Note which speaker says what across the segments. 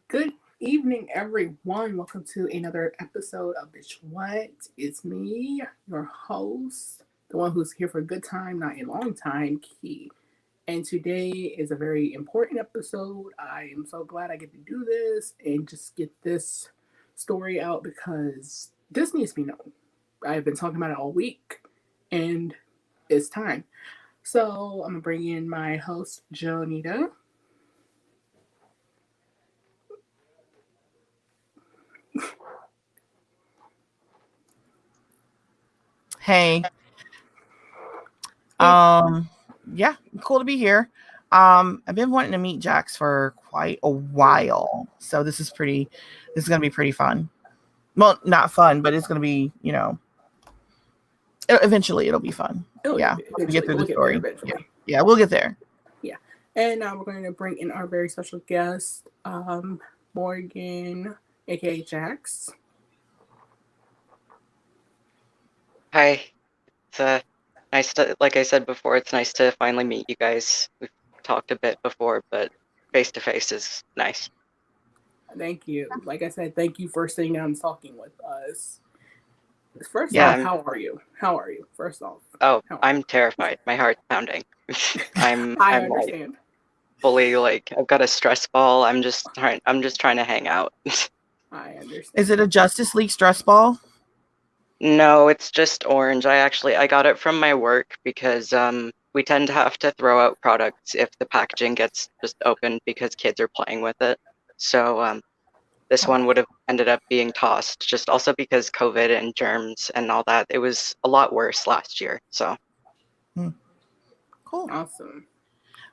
Speaker 1: Good evening, everyone. Welcome to another episode of Bih Wut. It's me, your host, the one who's here for a good time, not a long time, Key. And today is a very important episode. I am so glad I get to do this and just get this story out because this needs to be known. I've been talking about it all week, and it's time. So I'm gonna bring in my host, Jonita.
Speaker 2: Hey,
Speaker 1: Hey.
Speaker 2: yeah, cool to be here. I've been wanting to meet Jax for quite a while, so this is gonna be pretty fun. Well, not fun, but it's gonna be, eventually it'll be fun. Yeah,
Speaker 1: Eventually.
Speaker 2: we get through
Speaker 1: We'll
Speaker 2: the
Speaker 1: get there
Speaker 2: story.
Speaker 1: eventually.
Speaker 2: Yeah, we'll get there.
Speaker 1: Yeah. And now we're going to bring in our very special guest, Morgan, aka Jax.
Speaker 3: Hi. It's nice to, like I said before, it's nice to finally meet you guys. We've talked a bit before, but face to face is nice.
Speaker 1: Thank you. Like I said, thank you for sitting down and talking with us. First
Speaker 3: Yeah,
Speaker 1: off, how are you? How are you? First off.
Speaker 3: I'm terrified. My heart's pounding. I'm
Speaker 1: I
Speaker 3: like
Speaker 1: understand.
Speaker 3: fully like I've got a stress ball. I'm just trying to hang out.
Speaker 1: I understand.
Speaker 2: Is it a Justice League stress ball?
Speaker 3: No, it's just orange. I got it from my work because we tend to have to throw out products if the packaging gets just opened because kids are playing with it. So this one would have ended up being tossed, just also because COVID and germs and all that. It was a lot worse last year. So
Speaker 2: Cool.
Speaker 1: Awesome.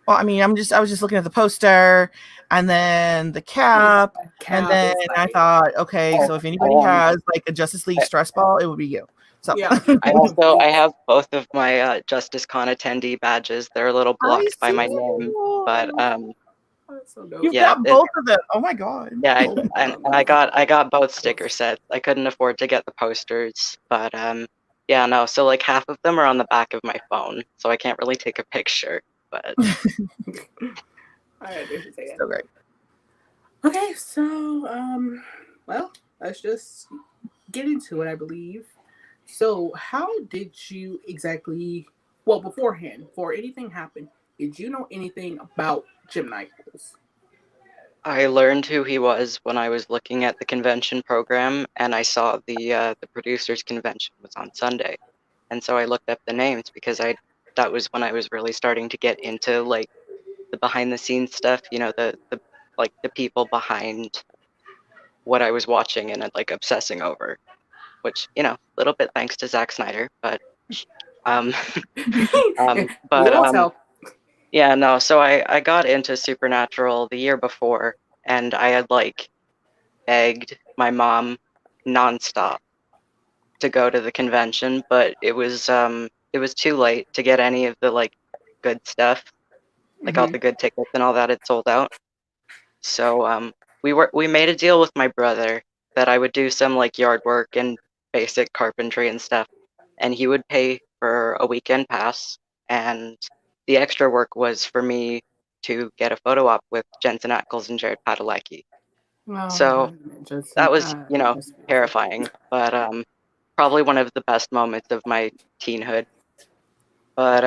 Speaker 2: Well, I mean, I was just looking at the poster and then the cap, and then I thought, okay, so if anybody has like a Justice League stress ball, it would be you. So
Speaker 1: yeah.
Speaker 3: I have both of my JusticeCon attendee badges. They're a little blocked by my name, but
Speaker 1: so dope.
Speaker 2: You've got both of them. Oh my god.
Speaker 3: Yeah, and I got both sticker sets. I couldn't afford to get the posters, but yeah, no. So like half of them are on the back of my phone, so I can't really take a picture. But
Speaker 1: I understand.
Speaker 2: So great.
Speaker 1: Okay, so well, let's just get into it. I believe. So, how did you exactly? Well, beforehand, before anything happened, did you know anything about Jim Nichols?
Speaker 3: I learned who he was when I was looking at the convention program, and I saw the producers convention was on Sunday, and so I looked up the names because that was when I was really starting to get into like the behind the scenes stuff, the like the people behind what I was watching and like obsessing over, which, a little bit thanks to Zack Snyder, but um
Speaker 1: we won't tell.
Speaker 3: yeah, no, so I got into Supernatural the year before, and I had like begged my mom nonstop to go to the convention, but it was too late to get any of the like good stuff, like all the good tickets and all that had sold out. So we made a deal with my brother that I would do some like yard work and basic carpentry and stuff, and he would pay for a weekend pass, and the extra work was for me to get a photo op with Jensen Ackles and Jared Padalecki. So that was, terrifying, but probably one of the best moments of my teenhood. But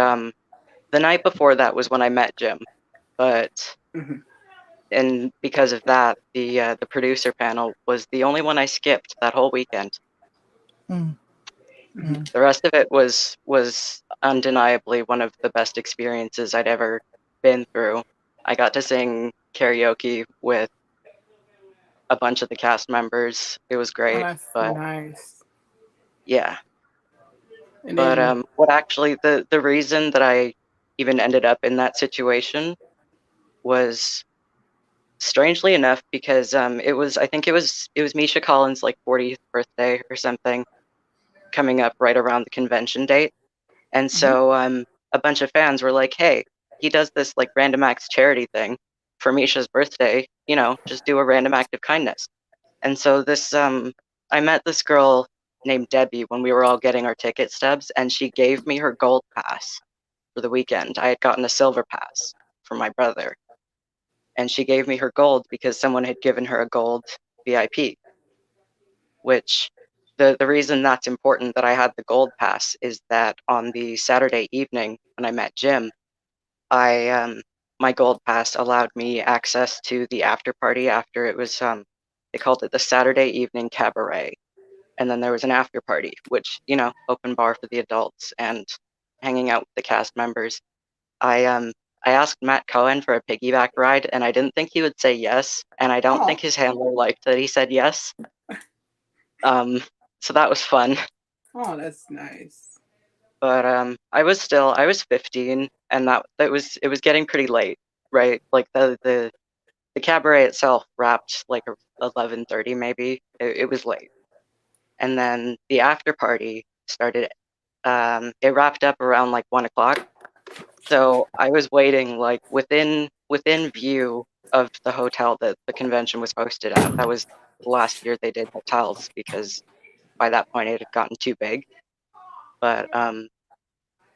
Speaker 3: the night before that was when I met Jim, but and because of that, the producer panel was the only one I skipped that whole weekend. The rest of it was undeniably one of the best experiences I'd ever been through. I got to sing karaoke with a bunch of the cast members. It was great.
Speaker 1: That's
Speaker 3: but
Speaker 1: nice.
Speaker 3: Yeah. But what actually the reason that I even ended up in that situation was strangely enough because I think it was Misha Collins' like 40th birthday or something coming up right around the convention date. And so a bunch of fans were like, "Hey, he does this like random acts charity thing for Misha's birthday, just do a random act of kindness." And so this I met this girl named Debbie when we were all getting our ticket stubs, and she gave me her gold pass for the weekend. I had gotten a silver pass for my brother. and she gave me her gold because someone had given her a gold VIP. Which the reason that's important that I had the gold pass is that on the Saturday evening when I met Jim, I my gold pass allowed me access to the after party after it was they called it the Saturday evening cabaret. And then there was an after party, which, you know, open bar for the adults and hanging out with the cast members. I asked Matt Cohen for a piggyback ride, and I didn't think he would say yes, and I don't think
Speaker 1: Oh,
Speaker 3: his handler liked that he said yes. So that was fun.
Speaker 1: oh, that's nice.
Speaker 3: But I was 15, and that it was getting pretty late, right? Like the cabaret itself wrapped like 11:30 maybe. It was late, and then the after party started. It wrapped up around like 1 o'clock. So I was waiting like within view of the hotel that the convention was hosted at. That was the last year they did hotels because by that point it had gotten too big. But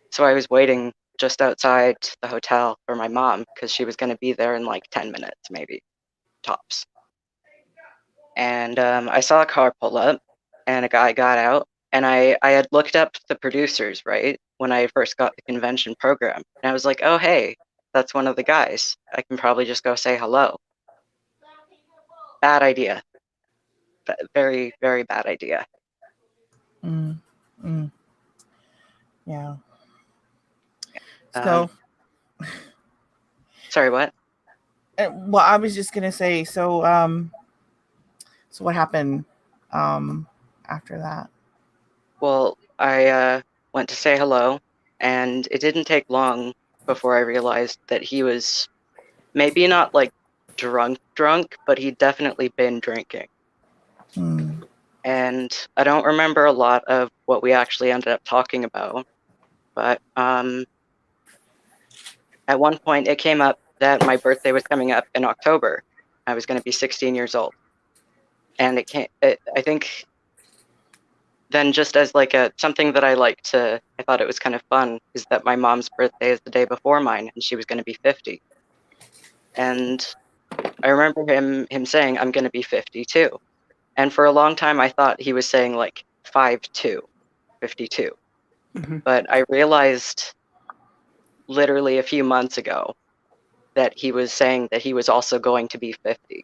Speaker 3: so I was waiting just outside the hotel for my mom because she was going to be there in like 10 minutes maybe tops. And I saw a car pull up and a guy got out, and I had looked up the producers, right, when I first got the convention program. And I was like, oh, hey, that's one of the guys. I can probably just go say hello. Bad idea. Very, very bad idea.
Speaker 2: Mm, mm. Yeah. So,
Speaker 3: sorry, what?
Speaker 2: well, I was just gonna say, so what happened after that?
Speaker 3: Well, I went to say hello, and it didn't take long before I realized that he was maybe not like drunk, but he'd definitely been drinking.
Speaker 2: Mm.
Speaker 3: And I don't remember a lot of what we actually ended up talking about, but at one point it came up that my birthday was coming up in October. I was going to be 16 years old, and I think then just as like something that I thought it was kind of fun is that my mom's birthday is the day before mine, and she was going to be 50. And I remember him saying, "I'm going to be 52." And for a long time, I thought he was saying like 5'2", 52.
Speaker 1: Mm-hmm.
Speaker 3: But I realized literally a few months ago that he was saying that he was also going to be 50,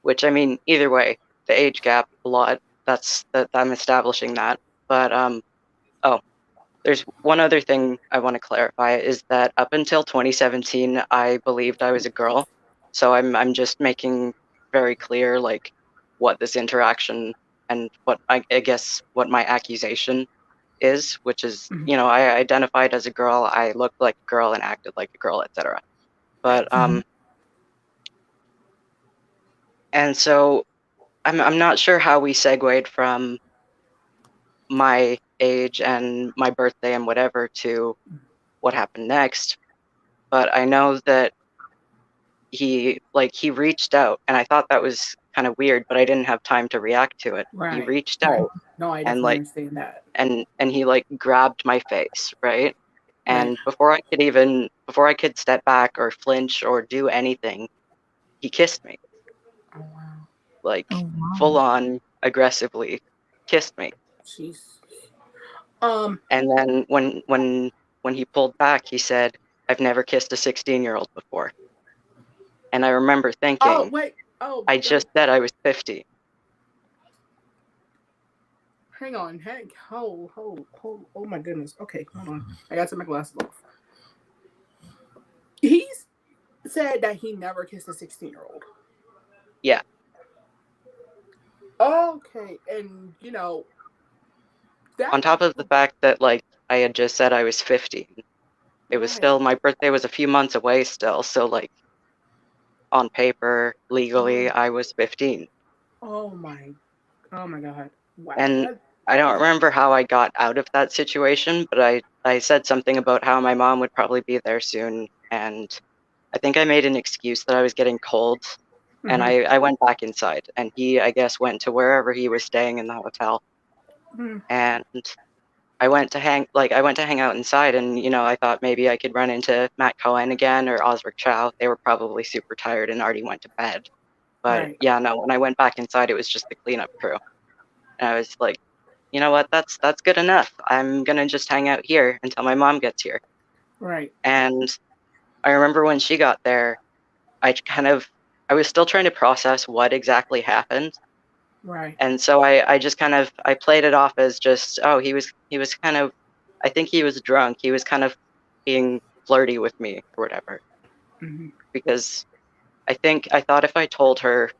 Speaker 3: which, I mean, either way, the age gap a lot. That I'm establishing that. But there's one other thing I want to clarify is that up until 2017, I believed I was a girl. So I'm just making very clear like what this interaction and what I guess what my accusation is, which is,
Speaker 1: Mm-hmm.
Speaker 3: you know, I identified as a girl, I looked like a girl and acted like a girl, etc. But and so I'm not sure how we segued from my age and my birthday and whatever to what happened next, but I know that he reached out, and I thought that was kind of weird, but I didn't have time to react to it. He
Speaker 1: Right.
Speaker 3: reached
Speaker 1: Right.
Speaker 3: out
Speaker 1: No, I
Speaker 3: and
Speaker 1: definitely understand that.
Speaker 3: and he like grabbed my face, right?
Speaker 1: Right.
Speaker 3: And before I could step back or flinch or do anything, he kissed me,
Speaker 1: Oh wow.
Speaker 3: like
Speaker 2: Oh
Speaker 3: full
Speaker 2: wow.
Speaker 3: on aggressively kissed me.
Speaker 1: Jeez.
Speaker 3: And then when he pulled back, he said, "I've never kissed a 16-year-old before." And I remember
Speaker 1: Oh
Speaker 3: thinking,
Speaker 1: wait. Oh,
Speaker 3: I just said I was 50.
Speaker 1: hang on. Hang. Hold. Oh my goodness. Okay, hold on. I got to take my glasses off. He's said that he never kissed a 16-year-old.
Speaker 3: Yeah.
Speaker 1: Okay, and you know that.
Speaker 3: On top of the fact that like I had just said I was 15. It was
Speaker 1: Right.
Speaker 3: still, my birthday was a few months away still, so like on paper, legally,
Speaker 1: Oh.
Speaker 3: I was 15.
Speaker 1: Oh my. Oh my God. Wow.
Speaker 3: And
Speaker 1: That.
Speaker 3: I don't remember how I got out of that situation, but I said something about how my mom would probably be there soon, and I think I made an excuse that I was getting cold, and
Speaker 1: Mm-hmm.
Speaker 3: I went back inside, and he, I guess, went to wherever he was staying in the hotel.
Speaker 1: Mm-hmm.
Speaker 3: And I went to hang out inside, and I thought maybe I could run into Matt Cohen again or Osric Chow. They were probably super tired and already went to bed. But
Speaker 1: Right.
Speaker 3: yeah, no, when I went back inside, it was just the cleanup crew. And I was like, you know what, that's good enough. I'm gonna just hang out here until my mom gets here.
Speaker 1: Right.
Speaker 3: And I remember when she got there, I was still trying to process what exactly happened.
Speaker 1: Right.
Speaker 3: And so I just I played it off as just, oh, he was kind of, I think he was drunk. He was kind of being flirty with me or whatever.
Speaker 1: Hmm.
Speaker 3: Because I thought if I told her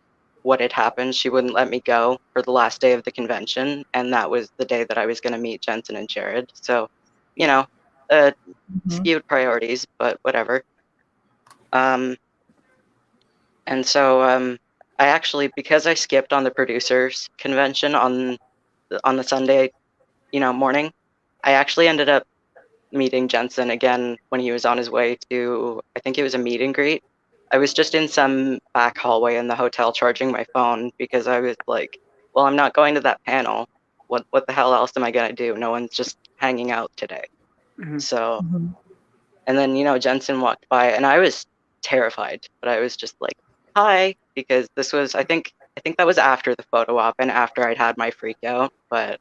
Speaker 3: what had happened, she wouldn't let me go for the last day of the convention, and that was the day that I was going to meet Jensen and Jared. So, you
Speaker 1: Yeah.
Speaker 3: know,
Speaker 2: Mhm.
Speaker 3: skewed priorities, but whatever. And so I actually, because I skipped on the producers convention on the Sunday, morning, I actually ended up meeting Jensen again when he was on his way to, I think it was a meet and greet. I was just in some back hallway in the hotel charging my phone because I was like, well, I'm not going to that panel. What the hell else am I gonna do? No one's just hanging out today.
Speaker 1: Hmm.
Speaker 3: So,
Speaker 2: Mhm.
Speaker 3: and then Jensen walked by and I was terrified, but I was just like, hi, because this was, I think that was after the photo op and after I'd had my freak out. But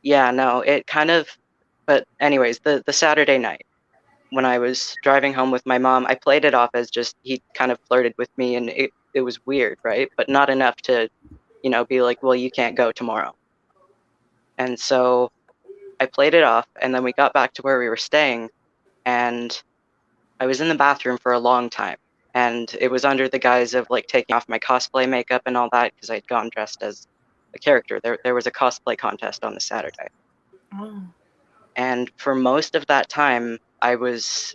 Speaker 3: yeah, no, it kind of, but anyways, the Saturday night when I was driving home with my mom, I played it off as just he kind of flirted with me, and it was weird, right? But not enough to, be like, well, you can't go tomorrow. And so I played it off, and then we got back to where we were staying, and I was in the bathroom for a long time. And it was under the guise of like taking off my cosplay makeup and all that because I'd gone dressed as a character. There was a cosplay contest on the Saturday.
Speaker 1: Oh.
Speaker 3: And for most of that time, I was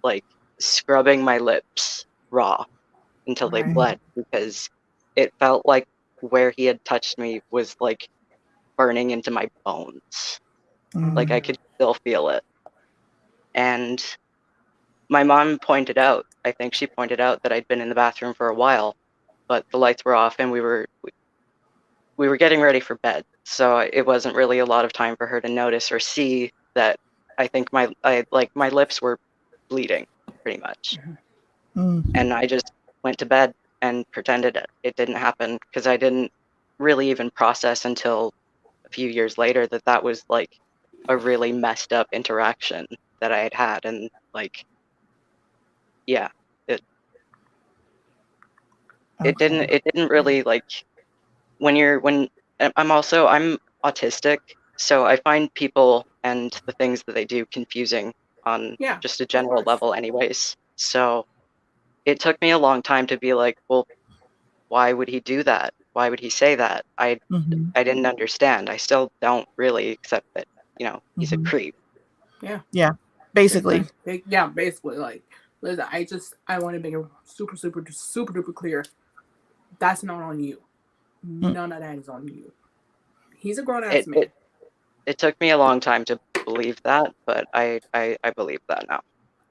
Speaker 3: like scrubbing my lips raw until they
Speaker 1: Right.
Speaker 3: bled because it felt like where he had touched me was like burning into my bones. Like I
Speaker 2: Mhm.
Speaker 3: could still feel it. And my mom pointed out, I think she pointed out that I'd been in the bathroom for a while, but the lights were off and we were getting ready for bed. So it wasn't really a lot of time for her to notice or see that I think my lips were bleeding pretty much.
Speaker 2: Mhm.
Speaker 3: And I just went to bed and pretended it didn't happen because I didn't really even process until a few years later that that was like a really messed up interaction that I had had. And like, yeah, it,
Speaker 2: Okay.
Speaker 3: it didn't really like when I'm autistic, so I find people and the things that they do confusing on
Speaker 1: Yeah.
Speaker 3: just a
Speaker 1: Of
Speaker 3: general
Speaker 1: course.
Speaker 3: level anyways. So it took me a long time to be like, well, why would he do that? Why would he say that?
Speaker 2: Mhm.
Speaker 3: I didn't understand. I still don't really accept that, he's a
Speaker 2: Mhm.
Speaker 3: creep.
Speaker 1: Yeah.
Speaker 2: Yeah.
Speaker 1: Big
Speaker 2: Basically.
Speaker 1: time. Yeah. Basically, like, listen, I want to make it super, super, super duper clear. That's not on you.
Speaker 2: Mm.
Speaker 1: None of that is on you. He's a grown ass
Speaker 3: It it
Speaker 1: man.
Speaker 3: it took me a long time to believe that, but I believe that now.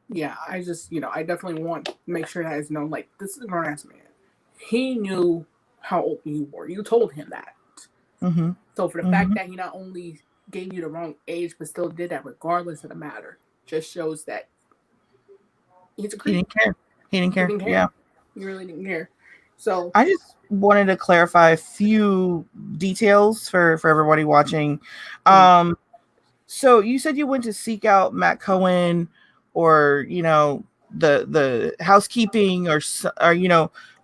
Speaker 1: Yeah, I just, I definitely want to make sure that is known. Like, this is a grown ass man. He knew how old you were. You told him that.
Speaker 2: Mhm.
Speaker 1: So for the fact
Speaker 2: Mhm.
Speaker 1: that he not only gave you the wrong age, but still did that regardless of the matter, just shows that he's a
Speaker 2: He
Speaker 1: creep.
Speaker 2: didn't care. He didn't
Speaker 1: He
Speaker 2: care.
Speaker 1: didn't
Speaker 2: Yeah.
Speaker 1: care. He really didn't care. So,
Speaker 2: I just wanted to clarify a few details for everybody watching.
Speaker 1: mm,
Speaker 2: Um, so you said you went to seek out Matt Cohen, or the housekeeping, or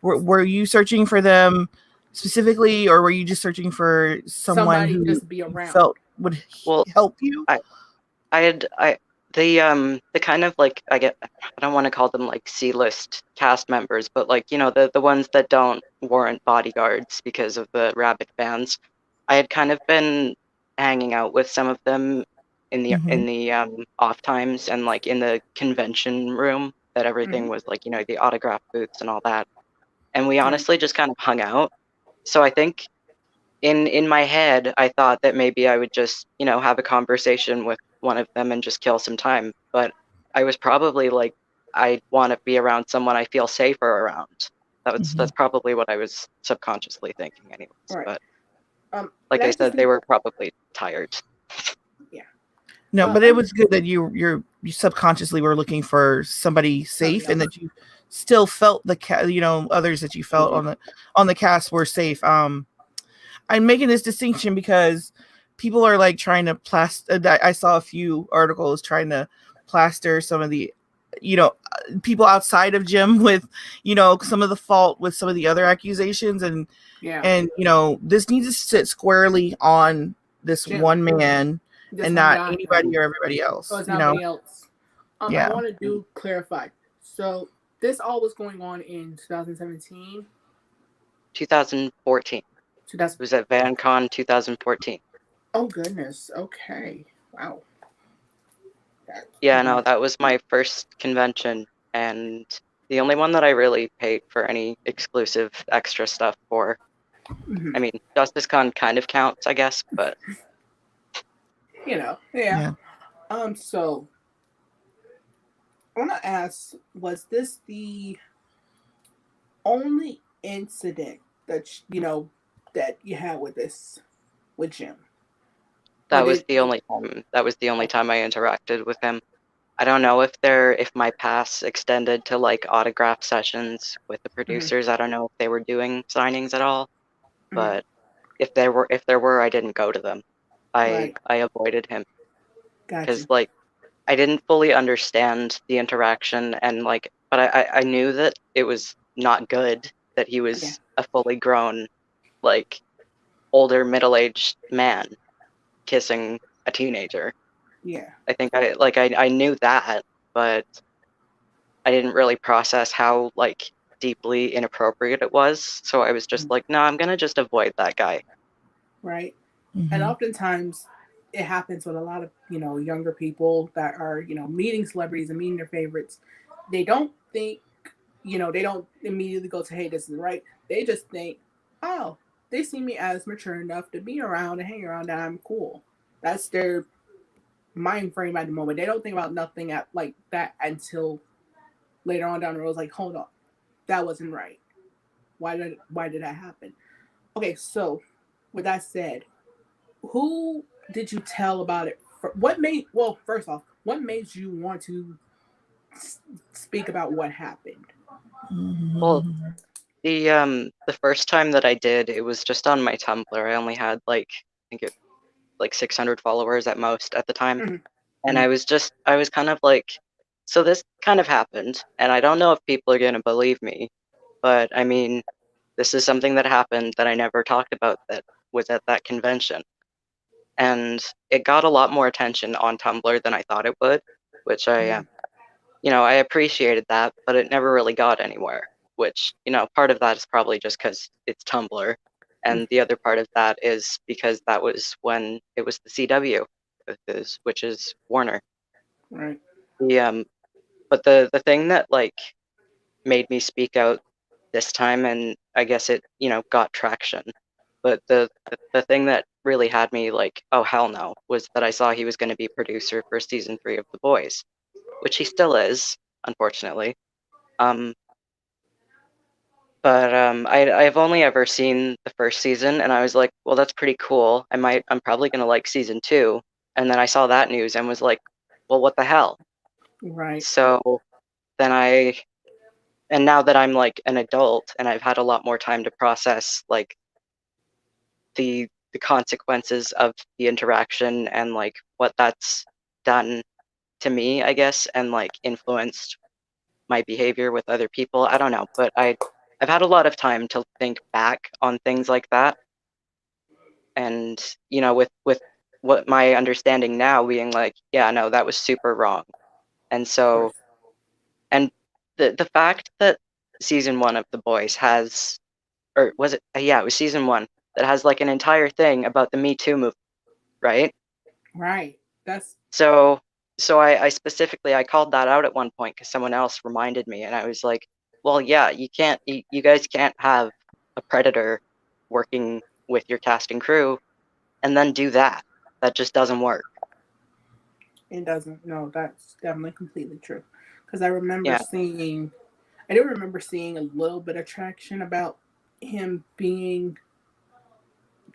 Speaker 2: were you searching for them specifically, or were you just searching for someone
Speaker 1: somebody
Speaker 2: who
Speaker 1: just to be
Speaker 2: you
Speaker 1: around.
Speaker 2: felt would
Speaker 3: Well,
Speaker 2: help you?
Speaker 3: I I had I the kind of like I don't want to call them like C-list cast members, but like the ones that don't warrant bodyguards because of the rabbit fans. I had kind of been hanging out with some of them in the
Speaker 2: Mm-hmm.
Speaker 3: off times and like in the convention room that everything
Speaker 1: Hmm.
Speaker 3: was like the autograph booths and all that. And we
Speaker 1: Right.
Speaker 3: honestly just kind of hung out. So I think in my head, I thought that maybe I would just, have a conversation with one of them and just kill some time. But I was probably like, I want to be around someone I feel safer around.
Speaker 2: Mm-hmm.
Speaker 3: That's probably what I was subconsciously thinking, anyways.
Speaker 1: Right.
Speaker 3: But like I
Speaker 1: That just
Speaker 3: said, they were probably tired.
Speaker 2: No, but it was good that you subconsciously were looking for somebody safe, and that you still felt the others that you felt on the cast were safe. I'm making this distinction because people are like trying to plaster. I saw a few articles trying to plaster some of the people outside of Jim with some of the fault with some of the other accusations, and this needs to sit squarely on this
Speaker 1: Jim.
Speaker 2: one man.
Speaker 1: This
Speaker 2: and
Speaker 1: one
Speaker 2: not
Speaker 1: guy.
Speaker 2: anybody or everybody else.
Speaker 1: Oh, it's nobody else.
Speaker 2: Yeah.
Speaker 1: I want to clarify. So this all was going on in 2017?
Speaker 3: 2014. It was at VanCon 2014.
Speaker 1: Oh, goodness. Okay. Wow.
Speaker 3: No, that was my first convention, and the only one that I really paid for any exclusive extra stuff for.
Speaker 1: Mm-hmm.
Speaker 3: I mean, JusticeCon kind of counts, I guess, but...
Speaker 1: Yeah. So, I want to ask, was this the only incident that, that you had with Jim?
Speaker 3: That was the only time I interacted with him. I don't know if my pass extended to like autograph sessions with the producers. I don't know if they were doing signings at all, but if there were, I didn't go to them. I avoided him because I didn't fully understand the interaction, and but I knew that it was not good that he was a fully grown, older middle-aged man kissing a teenager.
Speaker 1: Yeah.
Speaker 3: I think I knew that, but I didn't really process how deeply inappropriate it was. So I was just no, I'm gonna just avoid that guy.
Speaker 1: Right. And oftentimes it happens with a lot of, younger people that are, meeting celebrities and meeting their favorites. They don't think, they don't immediately go to, hey, this is right. They just think, oh, they see me as mature enough to be around and hang around, and I'm cool. That's their mind frame at the moment. They don't think about nothing like that until later on down the road. It's like, hold on, that wasn't right. Why did that happen? Okay, so with that said, who did you tell about it? First off, what made you want to speak about what happened?
Speaker 3: Well, the first time that I did, it was just on my Tumblr. I only had I think it 600 followers at most at the time. And I was kind of so this kind of happened, and I don't know if people are gonna believe me, but I mean, this is something that happened that I never talked about that was at that convention. And it got a lot more attention on Tumblr than I thought it would, which I appreciated that, but it never really got anywhere, which, part of that is probably just because it's Tumblr. And the other part of that is because that was when it was the CW, which is Warner.
Speaker 1: Right.
Speaker 3: But the thing that made me speak out this time, and I guess it got traction, but the thing that really had me oh hell no, was that I saw he was going to be producer for season 3 of The Boys, which he still is, unfortunately. But I've only ever seen the first season, and I was like, well, that's pretty cool. I'm probably gonna like season 2, and then I saw that news and was like, well, what the hell?
Speaker 1: Right.
Speaker 3: So then and now that I'm an adult and I've had a lot more time to process the consequences of the interaction and what that's done to me, I guess, and influenced my behavior with other people. I don't know, but I've had a lot of time to think back on things like that, and with what my understanding now being yeah, no, that was super wrong. And so, and the fact that season 1 of The Boys has, or was it? Yeah, it was season 1 that has an entire thing about the Me Too movement, right?
Speaker 1: Right. That's
Speaker 3: so. I specifically called that out at one point because someone else reminded me, and I was like, well, yeah, you guys can't have a predator working with your cast and crew and then do that. That just doesn't work.
Speaker 1: It doesn't. No, that's definitely completely true. Because I remember seeing a little bit of traction about him being,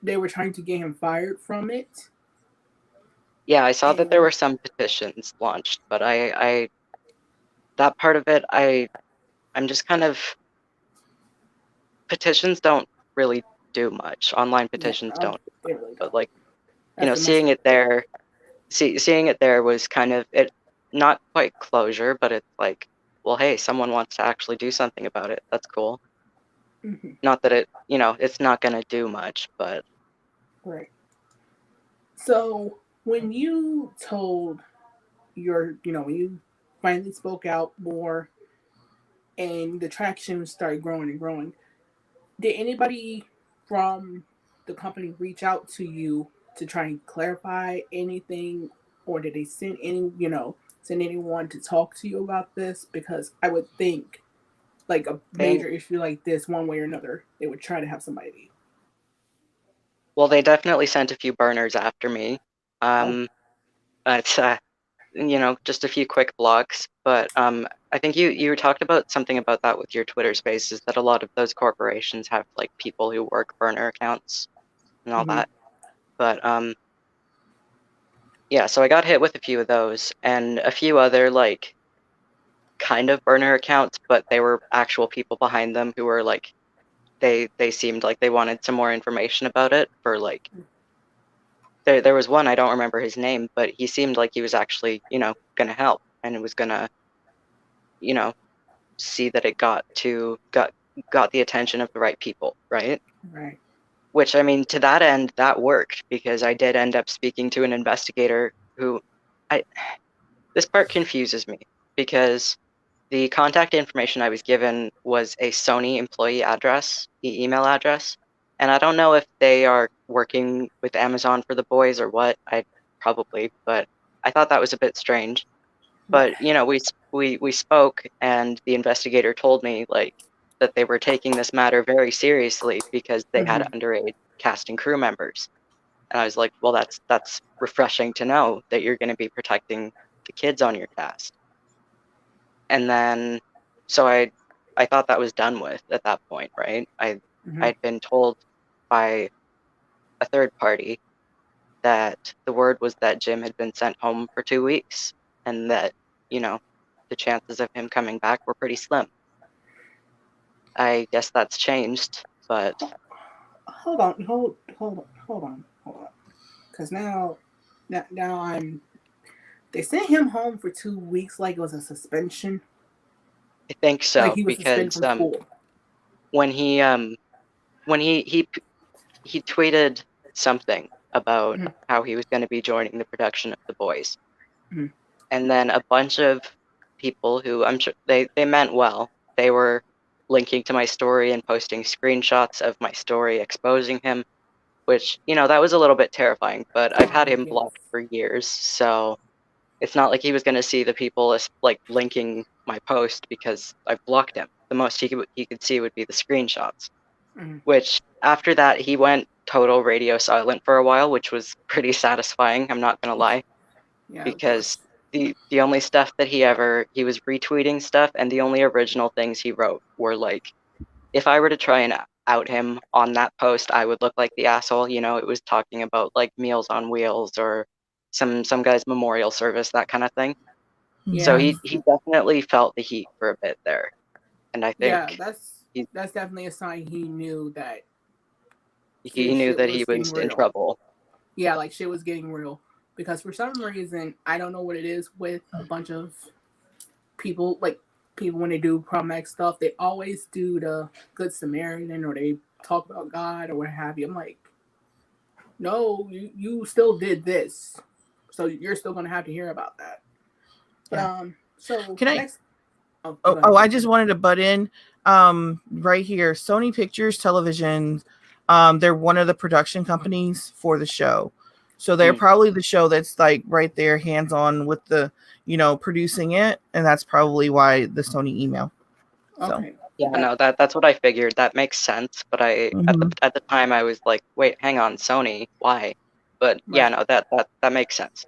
Speaker 1: they were trying to get him fired from it.
Speaker 3: Yeah, I saw that there
Speaker 1: And
Speaker 3: were some petitions launched, but I that part of it, I'm just kind of petitions don't really do much. Online
Speaker 1: yeah,
Speaker 3: petitions don't,
Speaker 1: they really
Speaker 3: but
Speaker 1: don't.
Speaker 3: like,
Speaker 1: That's the most
Speaker 3: seeing it there, seeing it there was kind of it, not quite closure, but it's like, well, hey, someone wants to actually do something about it. That's cool.
Speaker 1: mhm,
Speaker 3: Not that it's not gonna do much, but
Speaker 1: right. So when you told when you finally spoke out more and the traction started growing and growing, did anybody from the company reach out to you to try and clarify anything, or did they send anyone to talk to you about this? Because I would think like a
Speaker 3: they
Speaker 1: major issue like this, one way or another, they would try to have somebody.
Speaker 3: well, they definitely sent a few burners after me.
Speaker 1: Oh,
Speaker 3: It's just a few quick blocks, but I think you talked about something about that with your Twitter Spaces, that a lot of those corporations have like people who work burner accounts and all
Speaker 1: mm-hmm.
Speaker 3: that. But yeah, so I got hit with a few of those and a few other like kind of burner accounts, but they were actual people behind them who were like they seemed like they wanted some more information about it for like there was one, I don't remember his name, but he seemed like he was actually, gonna help and it was gonna, you know, see that it got the attention of the right people, right?
Speaker 1: Right.
Speaker 3: Which I mean, to that end, that worked because I did end up speaking to an investigator who I this part confuses me because the contact information I was given was a Sony employee address, email address, and I don't know if they are working with Amazon for the boys or what. I probably, but I thought that was a bit strange. But we spoke, and the investigator told me like that they were taking this matter very seriously because they had
Speaker 1: Mm-hmm.
Speaker 3: underage cast and crew members. And I was like, well, that's refreshing to know that you're going to be protecting the kids on your cast. And then, so I thought that was done with at that point, right?
Speaker 1: Mm-hmm.
Speaker 3: I'd been told by a third party that the word was that Jim had been sent home for 2 weeks and that, you know, the chances of him coming back were pretty slim. I guess that's changed, but
Speaker 1: Hold on, hold on. Because now I'm. They sent him home for 2 weeks, like it was a suspension,
Speaker 3: I think
Speaker 1: like
Speaker 3: so
Speaker 1: he was suspended
Speaker 3: because
Speaker 1: from school.
Speaker 3: when he when he tweeted something about
Speaker 1: Mm-hmm.
Speaker 3: how he was going to be joining the production of The Boys,
Speaker 1: Mm-hmm.
Speaker 3: and then a bunch of people who I'm sure they meant well, they were linking to my story and posting screenshots of my story exposing him, which that was a little bit terrifying. But I've had him
Speaker 1: Yes.
Speaker 3: blocked for years, so it's not like he was going to see the people like linking my post because I've blocked him. The most he could see would be the screenshots.
Speaker 1: Mm-hmm.
Speaker 3: Which after that he went total radio silent for a while, which was pretty satisfying. I'm not gonna lie,
Speaker 1: Yeah, of
Speaker 3: because
Speaker 1: course.
Speaker 3: the only stuff that he was retweeting stuff, and the only original things he wrote were like, if I were to try and out him on that post, I would look like the asshole. It was talking about like Meals on Wheels or some guy's memorial service, that kind of thing. So
Speaker 1: Yeah,
Speaker 3: he definitely felt the heat for a bit there, and I think
Speaker 1: yeah. That's
Speaker 3: he
Speaker 1: that's definitely a sign he knew that
Speaker 3: he knew
Speaker 1: shit
Speaker 3: that he
Speaker 1: was getting
Speaker 3: was in
Speaker 1: real.
Speaker 3: trouble.
Speaker 1: Yeah, like shit was getting real. Because for some reason, I don't know what it is with a bunch of people, like people when they do problematic stuff, they always do the Good Samaritan or they talk about God or what have you. I'm like, no, you still did this, so you're still gonna have to hear about that. But
Speaker 2: Yeah.
Speaker 1: so
Speaker 2: Can I?
Speaker 1: next, oh,
Speaker 2: Oh,
Speaker 1: go
Speaker 2: oh,
Speaker 1: ahead.
Speaker 2: I just wanted to butt in. Right here, Sony Pictures Television. They're one of the production companies for the show, so they're
Speaker 3: Mm.
Speaker 2: probably the show that's like right there, hands on with the, producing it, and that's probably why the Sony email. So.
Speaker 1: Okay,
Speaker 3: Yeah,
Speaker 1: that
Speaker 3: no, that's what I figured. That makes sense. But I at the
Speaker 2: Mhm.
Speaker 3: at the time I was like, wait, hang on, Sony, why? But yeah,
Speaker 1: right.
Speaker 3: no, that makes sense.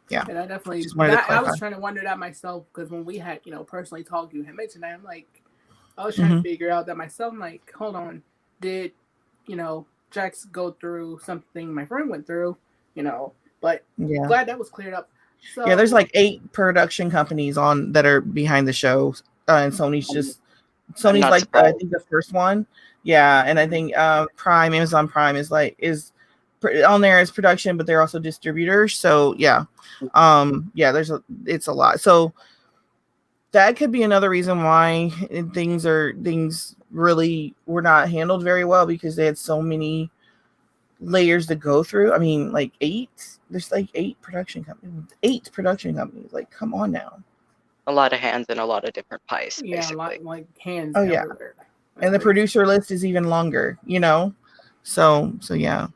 Speaker 2: Yeah,
Speaker 1: And I definitely
Speaker 2: just wanted to
Speaker 1: that I
Speaker 2: clarify.
Speaker 1: was trying to wonder that myself because when we had personally talked, you had mentioned that. I'm like, I was trying to
Speaker 2: Hmm.
Speaker 1: figure out that myself. I'm like, hold on, did Jax go through something my friend went through? You know, But
Speaker 2: Yeah.
Speaker 1: glad that was cleared up. So
Speaker 2: Yeah, there's like 8 production companies on that are behind the show, and Sony's
Speaker 3: not
Speaker 2: like I
Speaker 3: surprised.
Speaker 2: think the first one. Yeah, and I think Amazon Prime is on there as production, but they're also distributors. So yeah, it's a lot. So that could be another reason why things really were not handled very well, because they had so many layers to go through. I mean, like 8. There's like 8 production companies. 8 production companies. Like, come on now.
Speaker 3: A lot of hands and a lot of different pies,
Speaker 1: yeah,
Speaker 3: basically.
Speaker 1: a lot like hands
Speaker 2: Oh, yeah.
Speaker 1: everywhere.
Speaker 2: And the producer list is even longer, So yeah.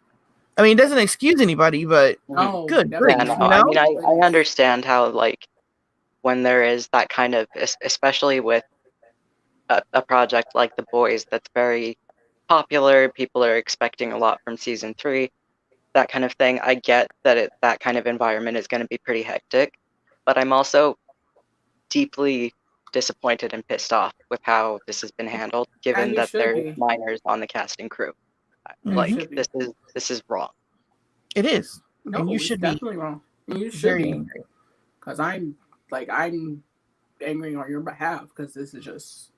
Speaker 2: I mean, it doesn't excuse anybody, but good grief,
Speaker 3: I mean, I understand how, like, when there is that kind of, especially with a project like The Boys that's very popular, people are expecting a lot from season 3, that kind of thing. I get that that kind of environment is going to be pretty hectic, but I'm also deeply disappointed and pissed off with how this has been handled, given that there are minors on the casting crew. Like, this is wrong.
Speaker 2: It is.
Speaker 1: No,
Speaker 2: and you
Speaker 1: it's
Speaker 2: should
Speaker 1: definitely
Speaker 2: be
Speaker 1: wrong. And you should
Speaker 2: very
Speaker 1: be
Speaker 2: angry.
Speaker 1: Because I'm angry on your behalf, because this is just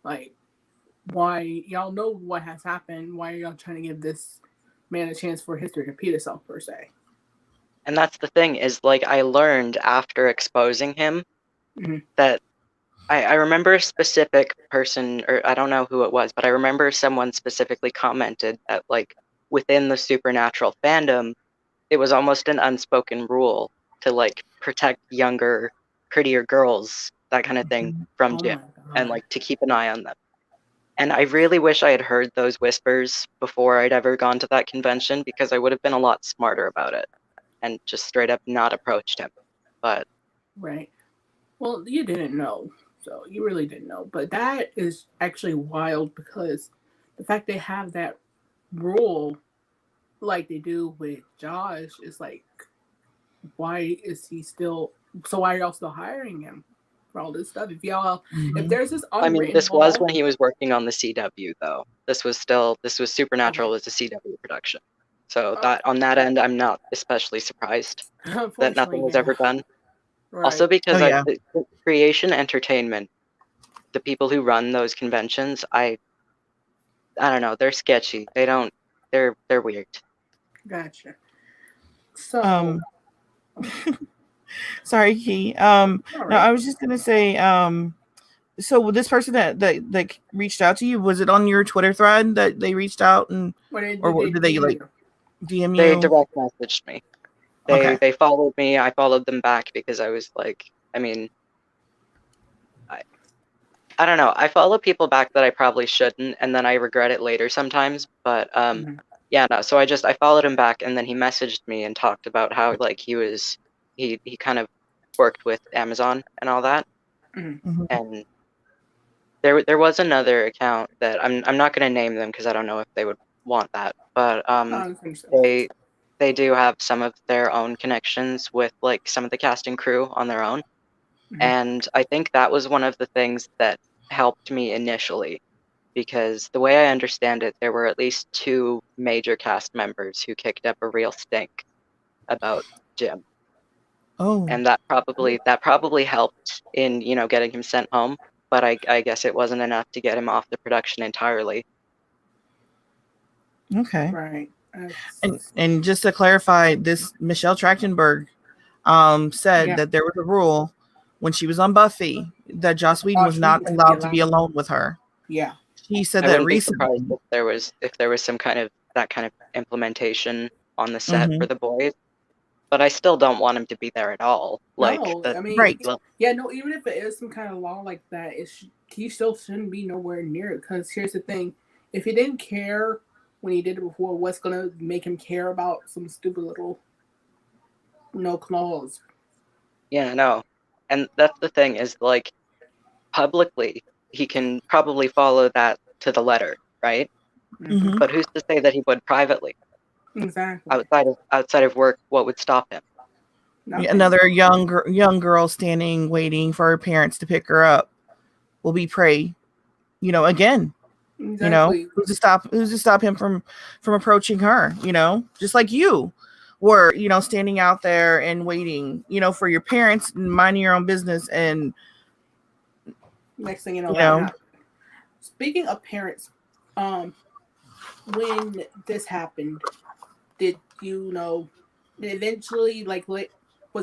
Speaker 1: like, why y'all know what has happened? Why are y'all trying to give this man a chance for history to repeat itself, per se?
Speaker 3: And that's the thing, is like, I learned after exposing him that I remember a specific person, or I don't know who it was, but I remember someone specifically commented that, like, within the Supernatural fandom, it was almost an unspoken rule to, like, protect younger, prettier girls, that kind of thing, from Jim, and, like, to keep an eye on them. And I really wish I had heard those whispers before I'd ever gone to that convention, because I would have been a lot smarter about it and just straight up not approached him. But
Speaker 1: right. Well, you didn't know, so you really didn't know. But that is actually wild, because the fact they have that rule like they do with Josh is like, why is he still? So why are y'all still hiring him for all this stuff? If y'all, if there's this unwritten
Speaker 3: I mean, this
Speaker 1: law,
Speaker 3: was when he was working on the CW, though. This was Supernatural was a CW production. So that on that end, I'm not especially surprised that nothing was ever done.
Speaker 1: Right.
Speaker 3: Also, because Creation Entertainment, the people who run those conventions, I don't know, they're sketchy. They're weird.
Speaker 1: Gotcha. So,
Speaker 2: sorry, Key. No, I was just gonna say, so this person that reached out to you, was it on your Twitter thread that they reached out, and or did they like DM you?
Speaker 3: They direct messaged me. They followed me. I followed them back because I was like, I mean, I don't know. I follow people back that I probably shouldn't, and then I regret it later sometimes. But yeah, no. So I followed him back, and then he messaged me and talked about how, like, he kind of worked with Amazon and all that. And there was another account that I'm not going to name them because I don't know if they would want that, but they do have some of their own connections with, like, some of the casting crew on their own. And I think that was one of the things that helped me initially, because the way I understand it, there were at least 2 major cast members who kicked up a real stink about Jim.
Speaker 2: Oh.
Speaker 3: And that probably helped in, getting him sent home, but I guess it wasn't enough to get him off the production entirely.
Speaker 2: Okay.
Speaker 1: Right.
Speaker 2: And just to clarify, this Michelle Trachtenberg said that there was a rule when she was on Buffy that Joss Whedon was not allowed to be alone with her.
Speaker 1: Yeah.
Speaker 2: She said that recently.
Speaker 3: I wouldn't be surprised if there was some kind of implementation on the set for The Boys, but I still don't want him to be there at all.
Speaker 1: No, I mean,
Speaker 2: right.
Speaker 1: Yeah, no, even if it is some kind of law like that, he still shouldn't be nowhere near it. Because here's the thing: if he didn't care when he did it before, what's gonna make him care about some stupid little clause?
Speaker 3: Yeah, no. And that's the thing, is, like, publicly he can probably follow that to the letter, right? But who's to say that he would privately?
Speaker 1: Exactly.
Speaker 3: Outside of work, what would stop him?
Speaker 2: Nothing. Another young girl standing waiting for her parents to pick her up will be prey, again.
Speaker 1: Exactly.
Speaker 2: Who's to stop him from approaching her, just like you were, you know, standing out there and waiting, you know, for your parents, minding your own business, and
Speaker 1: next thing you know,
Speaker 2: you
Speaker 1: that
Speaker 2: know,
Speaker 1: happened. Speaking of parents, when this happened, did you know? Eventually, like, was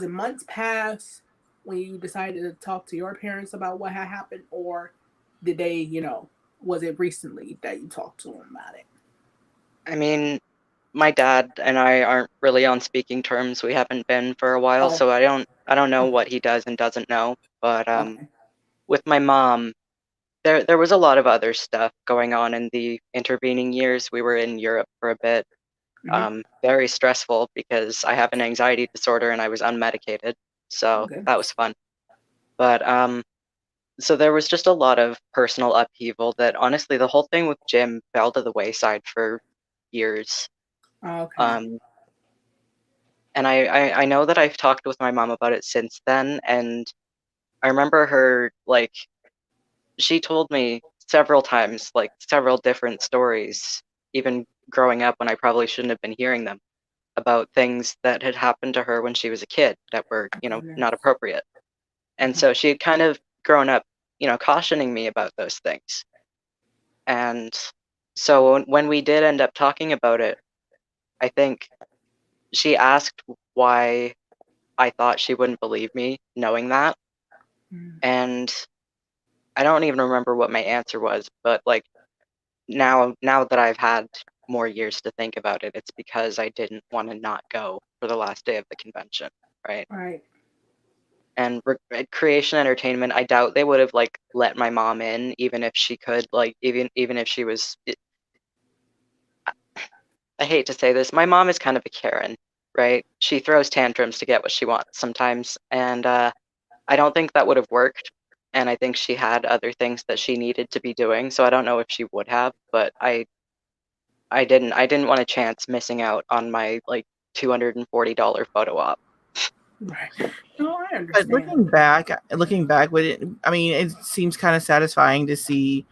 Speaker 1: it months pass when you decided to talk to your parents about what had happened, or did they, you know, was it recently that you talked to them about it?
Speaker 3: I mean, my dad and I aren't really on speaking terms. We haven't been for a while,
Speaker 1: Oh,
Speaker 3: so I don't know
Speaker 1: okay,
Speaker 3: what he does and doesn't know. But
Speaker 1: okay.
Speaker 3: with my mom, there was a lot of other stuff going on in the intervening years. We were in Europe for a bit.
Speaker 1: Mm-hmm.
Speaker 3: Very stressful because I have an anxiety disorder and I was unmedicated, so
Speaker 1: Okay.
Speaker 3: that was fun. But so there was just a lot of personal upheaval that honestly the whole thing with Jim fell to the wayside for years.
Speaker 1: Okay.
Speaker 3: Um, and I know that I've talked with my mom about it since then, and I remember her like she told me several times, like several different stories, even growing up when I probably shouldn't have been hearing them, about things that had happened to her when she was a kid that were,
Speaker 1: Goodness.
Speaker 3: not appropriate. And
Speaker 1: Uh-huh.
Speaker 3: so she had kind of grown up, cautioning me about those things. And so when we did end up talking about it, I think she asked why I thought she wouldn't believe me, knowing that.
Speaker 1: Mm.
Speaker 3: And I don't even remember what my answer was, but like now that I've had more years to think about it, it's because I didn't want to not go for the last day of the convention, right?
Speaker 1: Right.
Speaker 3: And at Creation Entertainment, I doubt they would have like let my mom in, even if she could, like even if she was. I hate to say this, my mom is kind of a Karen, right? She throws tantrums to get what she wants sometimes, and I don't think that would have worked. And I think she had other things that she needed to be doing, so I don't know if she would have, but I didn't want a chance missing out on my like $240 photo op.
Speaker 1: Right. No, I
Speaker 2: but
Speaker 1: understand.
Speaker 2: looking back with it, I mean, it seems kind of satisfying to see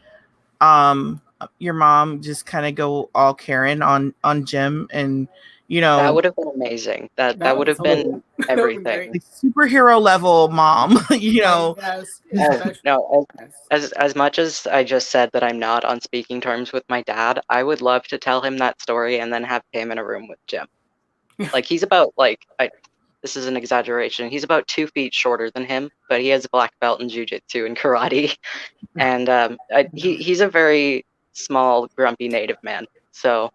Speaker 2: um your mom just kind of go all Karen on Jim, and you
Speaker 3: That
Speaker 2: know,
Speaker 3: would have been amazing. That
Speaker 1: That
Speaker 3: would
Speaker 1: would be
Speaker 3: have
Speaker 1: so
Speaker 2: like,
Speaker 3: been
Speaker 1: cool. That would be great.
Speaker 3: everything.
Speaker 2: like superhero level mom. You
Speaker 1: Like,
Speaker 2: know,
Speaker 1: yes,
Speaker 3: Oh
Speaker 1: especially
Speaker 3: no,
Speaker 1: yes.
Speaker 3: as much as I just said that I'm not on speaking terms with my dad, I would love to tell him that story and then have him in a room with Jim. Like he's about like this is an exaggeration. He's about 2 feet shorter than him, but he has a black belt in jujitsu and karate, and he's a very small, grumpy native man. So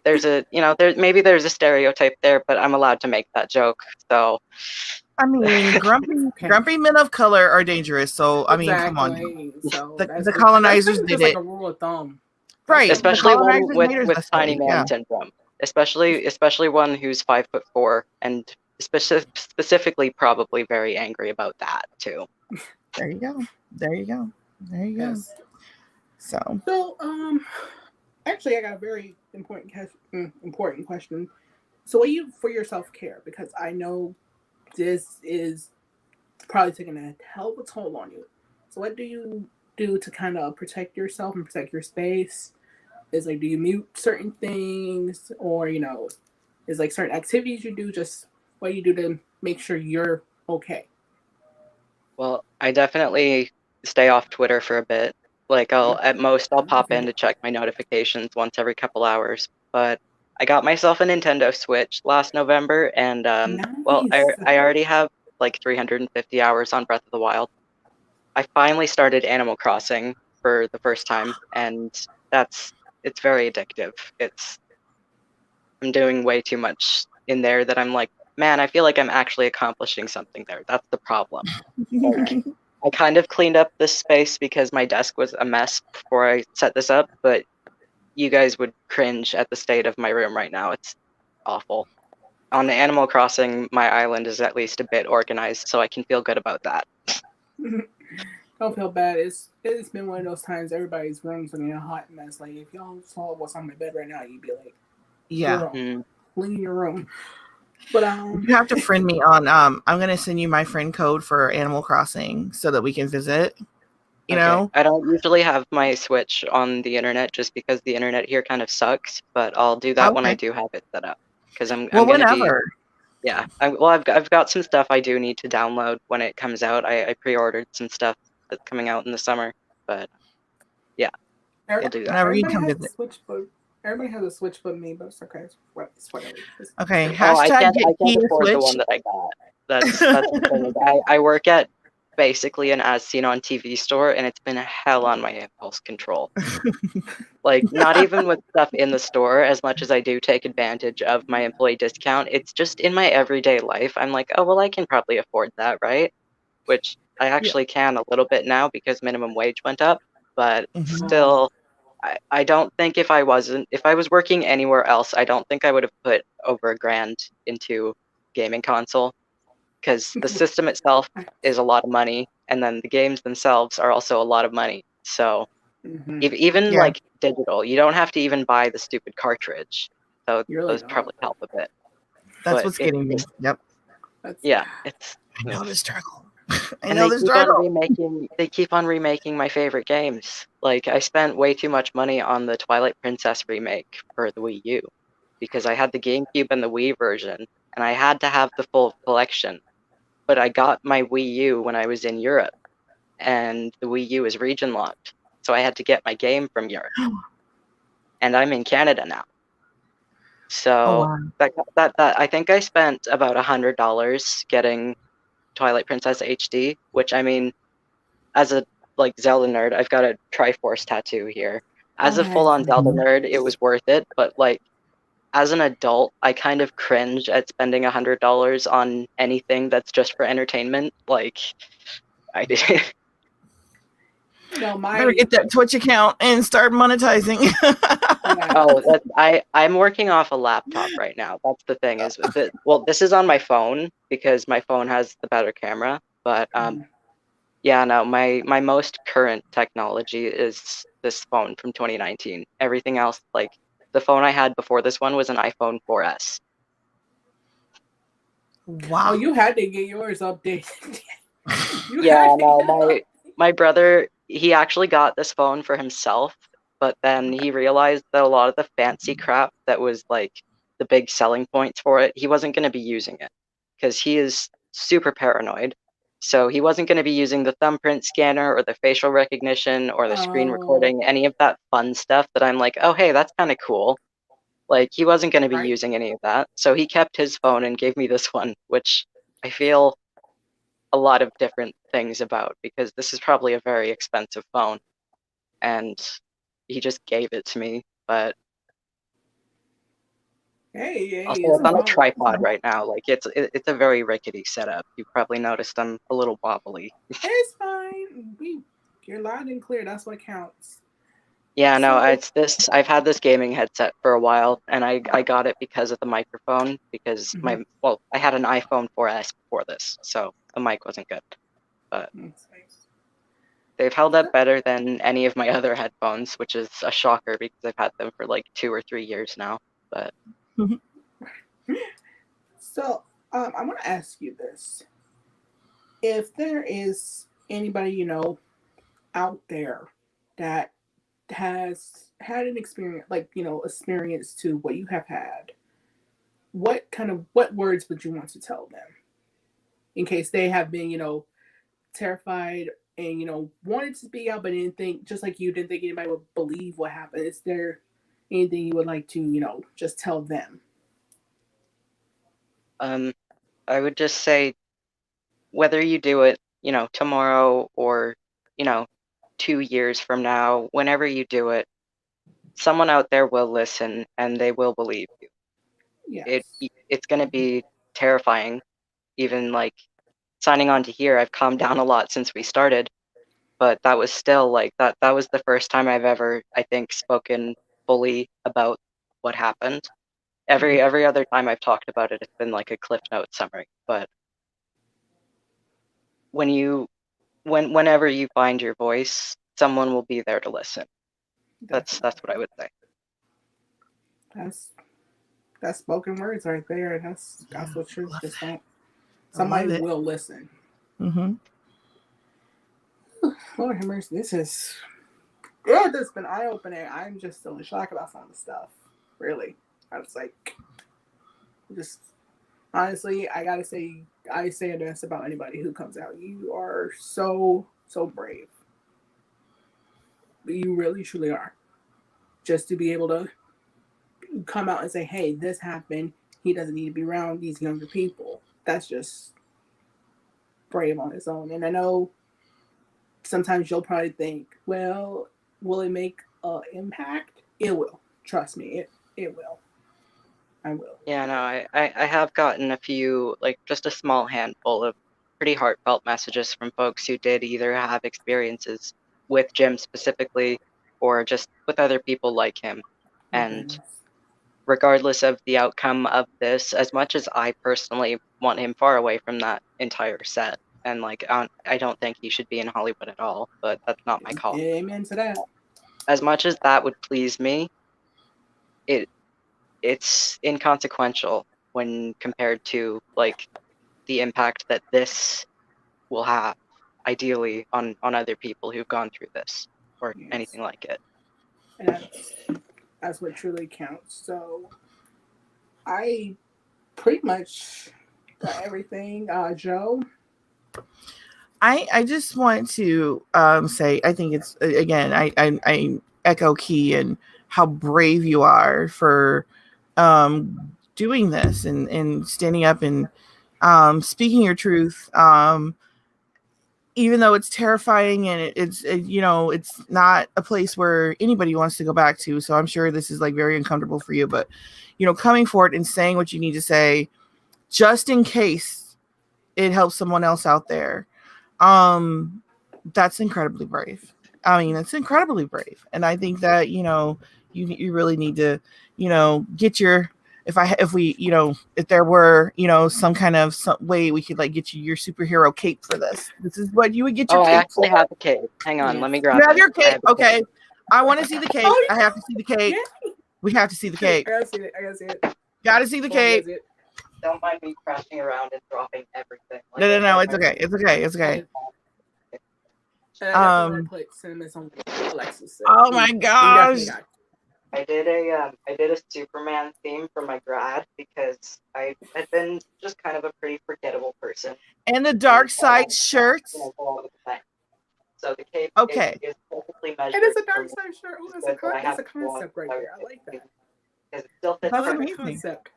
Speaker 3: there's a there's a stereotype there, but I'm allowed to make that joke. So
Speaker 2: I mean,
Speaker 1: It's
Speaker 2: grumpy
Speaker 1: okay.
Speaker 2: grumpy men of color are dangerous. So I mean, come on now.
Speaker 1: Exactly. So
Speaker 2: The
Speaker 1: that's
Speaker 2: colonizers
Speaker 1: kind of
Speaker 2: did
Speaker 1: just like
Speaker 2: it
Speaker 1: a rule of thumb. That's
Speaker 2: right.
Speaker 1: kind of
Speaker 2: The
Speaker 1: like
Speaker 3: especially one
Speaker 2: colonizers
Speaker 3: with
Speaker 2: made us
Speaker 3: with
Speaker 2: this
Speaker 3: tiny
Speaker 2: way.
Speaker 3: man
Speaker 2: Yeah.
Speaker 3: syndrome, especially one who's 5'4" and specifically probably very angry about that too.
Speaker 2: There you go. There you go. There you go.
Speaker 1: yes.
Speaker 2: So
Speaker 1: So actually, I got a very important question. So, what do you for your self care? Because I know this is probably taking a hell of a toll on you. So, what do you do to kind of protect yourself and protect your space? Is like, do you mute certain things, or is like certain activities you do? Just what you do to make sure you're okay.
Speaker 3: Well, I definitely stay off Twitter for a bit. Like I'll pop in
Speaker 1: Okay.
Speaker 3: to check my notifications once every couple hours. But I got myself a Nintendo Switch last November, and well, I
Speaker 1: Nice.
Speaker 3: I already have like 350 hours on Breath of the Wild. I finally started Animal Crossing for the first time, and that's it's very addictive. I'm doing way too much in there that I'm like, man, I feel like I'm actually accomplishing something there. That's the problem. Like, I kind of cleaned up this space because my desk was a mess before I set this up, but you guys would cringe at the state of my room right now. It's awful. On the Animal Crossing, my island is at least a bit organized, so I can feel good about that.
Speaker 1: Don't feel bad. It's been one of those times everybody's rooms are in a hot mess. Like if y'all saw what's on my bed right now, you'd be like,
Speaker 2: yeah.
Speaker 1: "Girl,
Speaker 3: Mm,
Speaker 1: clean your room." But
Speaker 2: You have to friend me on I'm gonna send you my friend code for Animal Crossing so that we can visit. You
Speaker 3: okay.
Speaker 2: know?
Speaker 3: I don't usually have my Switch on the internet just because the internet here kind of sucks, but I'll do that when I
Speaker 2: Okay.
Speaker 3: do have it set up. because I'm
Speaker 2: Well,
Speaker 3: gonna be.
Speaker 2: whenever.
Speaker 3: Yeah, I've got some stuff I do need to download when it comes out. I pre-ordered some stuff that's coming out in the summer, but yeah, you'll do that.
Speaker 2: Whenever you
Speaker 1: Everybody
Speaker 2: come
Speaker 1: has a
Speaker 2: visit.
Speaker 1: Switch, but everybody has a Switch but me. But it's okay. It's whatever.
Speaker 2: Okay,
Speaker 3: Oh,
Speaker 2: hashtag get
Speaker 3: I can't
Speaker 2: Key a
Speaker 3: afford the
Speaker 2: Switch.
Speaker 3: one that I got. That's the thing. I work at basically an as seen on TV store, and it's been hell on my impulse control. Like, not even with stuff in the store, as much as I do take advantage of my employee discount, it's just in my everyday life. I'm like, oh, well, I can probably afford that, right? Which I actually can a little bit now because minimum wage went up, but still, I don't think if I was working anywhere else, I don't think I would have put over $1,000 into gaming console, because the system itself is a lot of money, and then the games themselves are also a lot of money. So even
Speaker 2: Yeah.
Speaker 3: like digital, you don't have to even buy the stupid cartridge. So
Speaker 1: You really
Speaker 3: those
Speaker 1: don't.
Speaker 3: probably help a bit.
Speaker 2: That's
Speaker 3: But
Speaker 2: what's getting me. Yep.
Speaker 3: yeah, it's.
Speaker 2: I know the struggle. I
Speaker 3: And
Speaker 2: know the struggle.
Speaker 3: they keep on remaking my favorite games. Like, I spent way too much money on the Twilight Princess remake for the Wii U because I had the GameCube and the Wii version, and I had to have the full collection. But I got my Wii U when I was in Europe, and the Wii U is region locked, so I had to get my game from Europe. And I'm in Canada now. So
Speaker 2: wow.
Speaker 3: that I think I spent about $100 getting Twilight Princess HD, which, I mean, as a like Zelda nerd, I've got a Triforce tattoo here. As a full-on Zelda nerd, it was worth it, but like as an adult, I kind of cringe at spending $100 on anything that's just for entertainment. Like, I did.
Speaker 1: No,
Speaker 2: Better get that Twitch account and start monetizing.
Speaker 3: Oh, I'm working off a laptop right now. That's the thing is that, well, this is on my phone because my phone has the better camera, but yeah, no, my most current technology is this phone from 2019. Everything else, like the phone I had before this one was an iPhone 4S.
Speaker 2: Wow.
Speaker 1: Oh, you had to get yours updated.
Speaker 3: Yeah, no, my brother, he actually got this phone for himself, but then he realized that a lot of the fancy crap that was like the big selling points for it, he wasn't going to be using it because he is super paranoid. So he wasn't going to be using the thumbprint scanner or the facial recognition or the screen recording, any of that fun stuff that I'm like, oh, hey, that's kind of cool. Like, he wasn't going to be using any of that. So he kept his phone and gave me this one, which I feel a lot of different things about because this is probably a very expensive phone, and he just gave it to me. But also, it's on a tripod right now. Like, it's a very rickety setup. You probably noticed I'm a little wobbly.
Speaker 1: It's fine. You're loud and clear. That's what counts.
Speaker 3: Yeah, no, it's this. I've had this gaming headset for a while, and I got it because of the microphone. Because I had an iPhone 4S before this, so the mic wasn't good. But they've held up better than any of my other headphones, which is a shocker because I've had them for like 2 or 3 years now. But
Speaker 1: so I want to ask you this: if there is anybody out there that has had an experience, like experience to what you have had, what words would you want to tell them in case they have been terrified and wanted to speak out but didn't think, just like you didn't think anybody would believe what happened? Is there anything you would like to just tell them?
Speaker 3: I would just say, whether you do it tomorrow or 2 years from now, whenever you do it, someone out there will listen and they will believe you.
Speaker 1: Yes.
Speaker 3: It's going to be terrifying. Even like signing on to here, I've calmed down a lot since we started, but that was still like that was the first time I've ever, I think, spoken fully about what happened. Every other time I've talked about it, it's been like a Cliff Note summary. But whenever you find your voice, someone will be there to listen. That's what I would say.
Speaker 1: That's spoken words right there. That's what you just don't. Somebody will listen. Lord have mercy. This has been eye opening. I'm just still in shock about some of the stuff. Really, I was like, Just honestly, I say this about anybody who comes out. You are so brave. You really truly are. Just to be able to come out and say, "Hey, this happened. He doesn't need to be around these younger people." That's just brave on its own. And I know sometimes you'll probably think, "Well, will it make an impact?" It will. Trust me, it will. I will.
Speaker 3: Yeah, no, I have gotten a few, like just a small handful of pretty heartfelt messages from folks who did either have experiences with Jim specifically or just with other people like him.
Speaker 1: My
Speaker 3: And
Speaker 1: goodness.
Speaker 3: regardless of the outcome of this, as much as I personally want him far away from that entire set, and like I don't think he should be in Hollywood at all, but that's not my call.
Speaker 1: Amen to that.
Speaker 3: As much as that would please me, it's inconsequential when compared to like the impact that this will have ideally on other people who've gone through this or
Speaker 1: Yes.
Speaker 3: anything like it.
Speaker 1: And that's what truly counts. So I pretty much got everything. Joe?
Speaker 2: I just want to say I think it's again I echo Key and how brave you are for doing this and standing up and speaking your truth, even though it's terrifying and it's not a place where anybody wants to go back to. So I'm sure this is like very uncomfortable for you, but coming forward and saying what you need to say just in case it helps someone else out there. That's incredibly brave. I mean, it's incredibly brave. And I think that, you really need to, get your, if there were, some kind of way we could like get you your superhero cape for this. This is what you would get your
Speaker 3: I
Speaker 2: cape
Speaker 3: actually
Speaker 2: for.
Speaker 3: have the cape. Hang on, let me grab
Speaker 2: You have
Speaker 3: it.
Speaker 2: your
Speaker 3: I
Speaker 2: cape.
Speaker 3: have the
Speaker 2: Okay.
Speaker 3: cape.
Speaker 2: I want to see the cape.
Speaker 1: Oh,
Speaker 2: I have to see the cape.
Speaker 1: Yeah.
Speaker 2: We have to see the cape.
Speaker 1: I gotta see it. I gotta see it.
Speaker 2: Gotta see the cape.
Speaker 3: Don't mind me crashing around and dropping everything.
Speaker 2: No, it's okay. It's okay. It's okay.
Speaker 1: And I definitely put cinnamon on Alexis.
Speaker 2: Oh my gosh.
Speaker 3: I did a Superman theme for my grad because I had been just kind of a pretty forgettable person.
Speaker 2: And the dark side shirts.
Speaker 3: So the cape is perfectly measured.
Speaker 1: It is a dark side shirt. Oh, that's a concept right there. I like that.
Speaker 3: Because it still fits
Speaker 2: That's
Speaker 3: perfectly.
Speaker 2: amazing.
Speaker 1: Concept.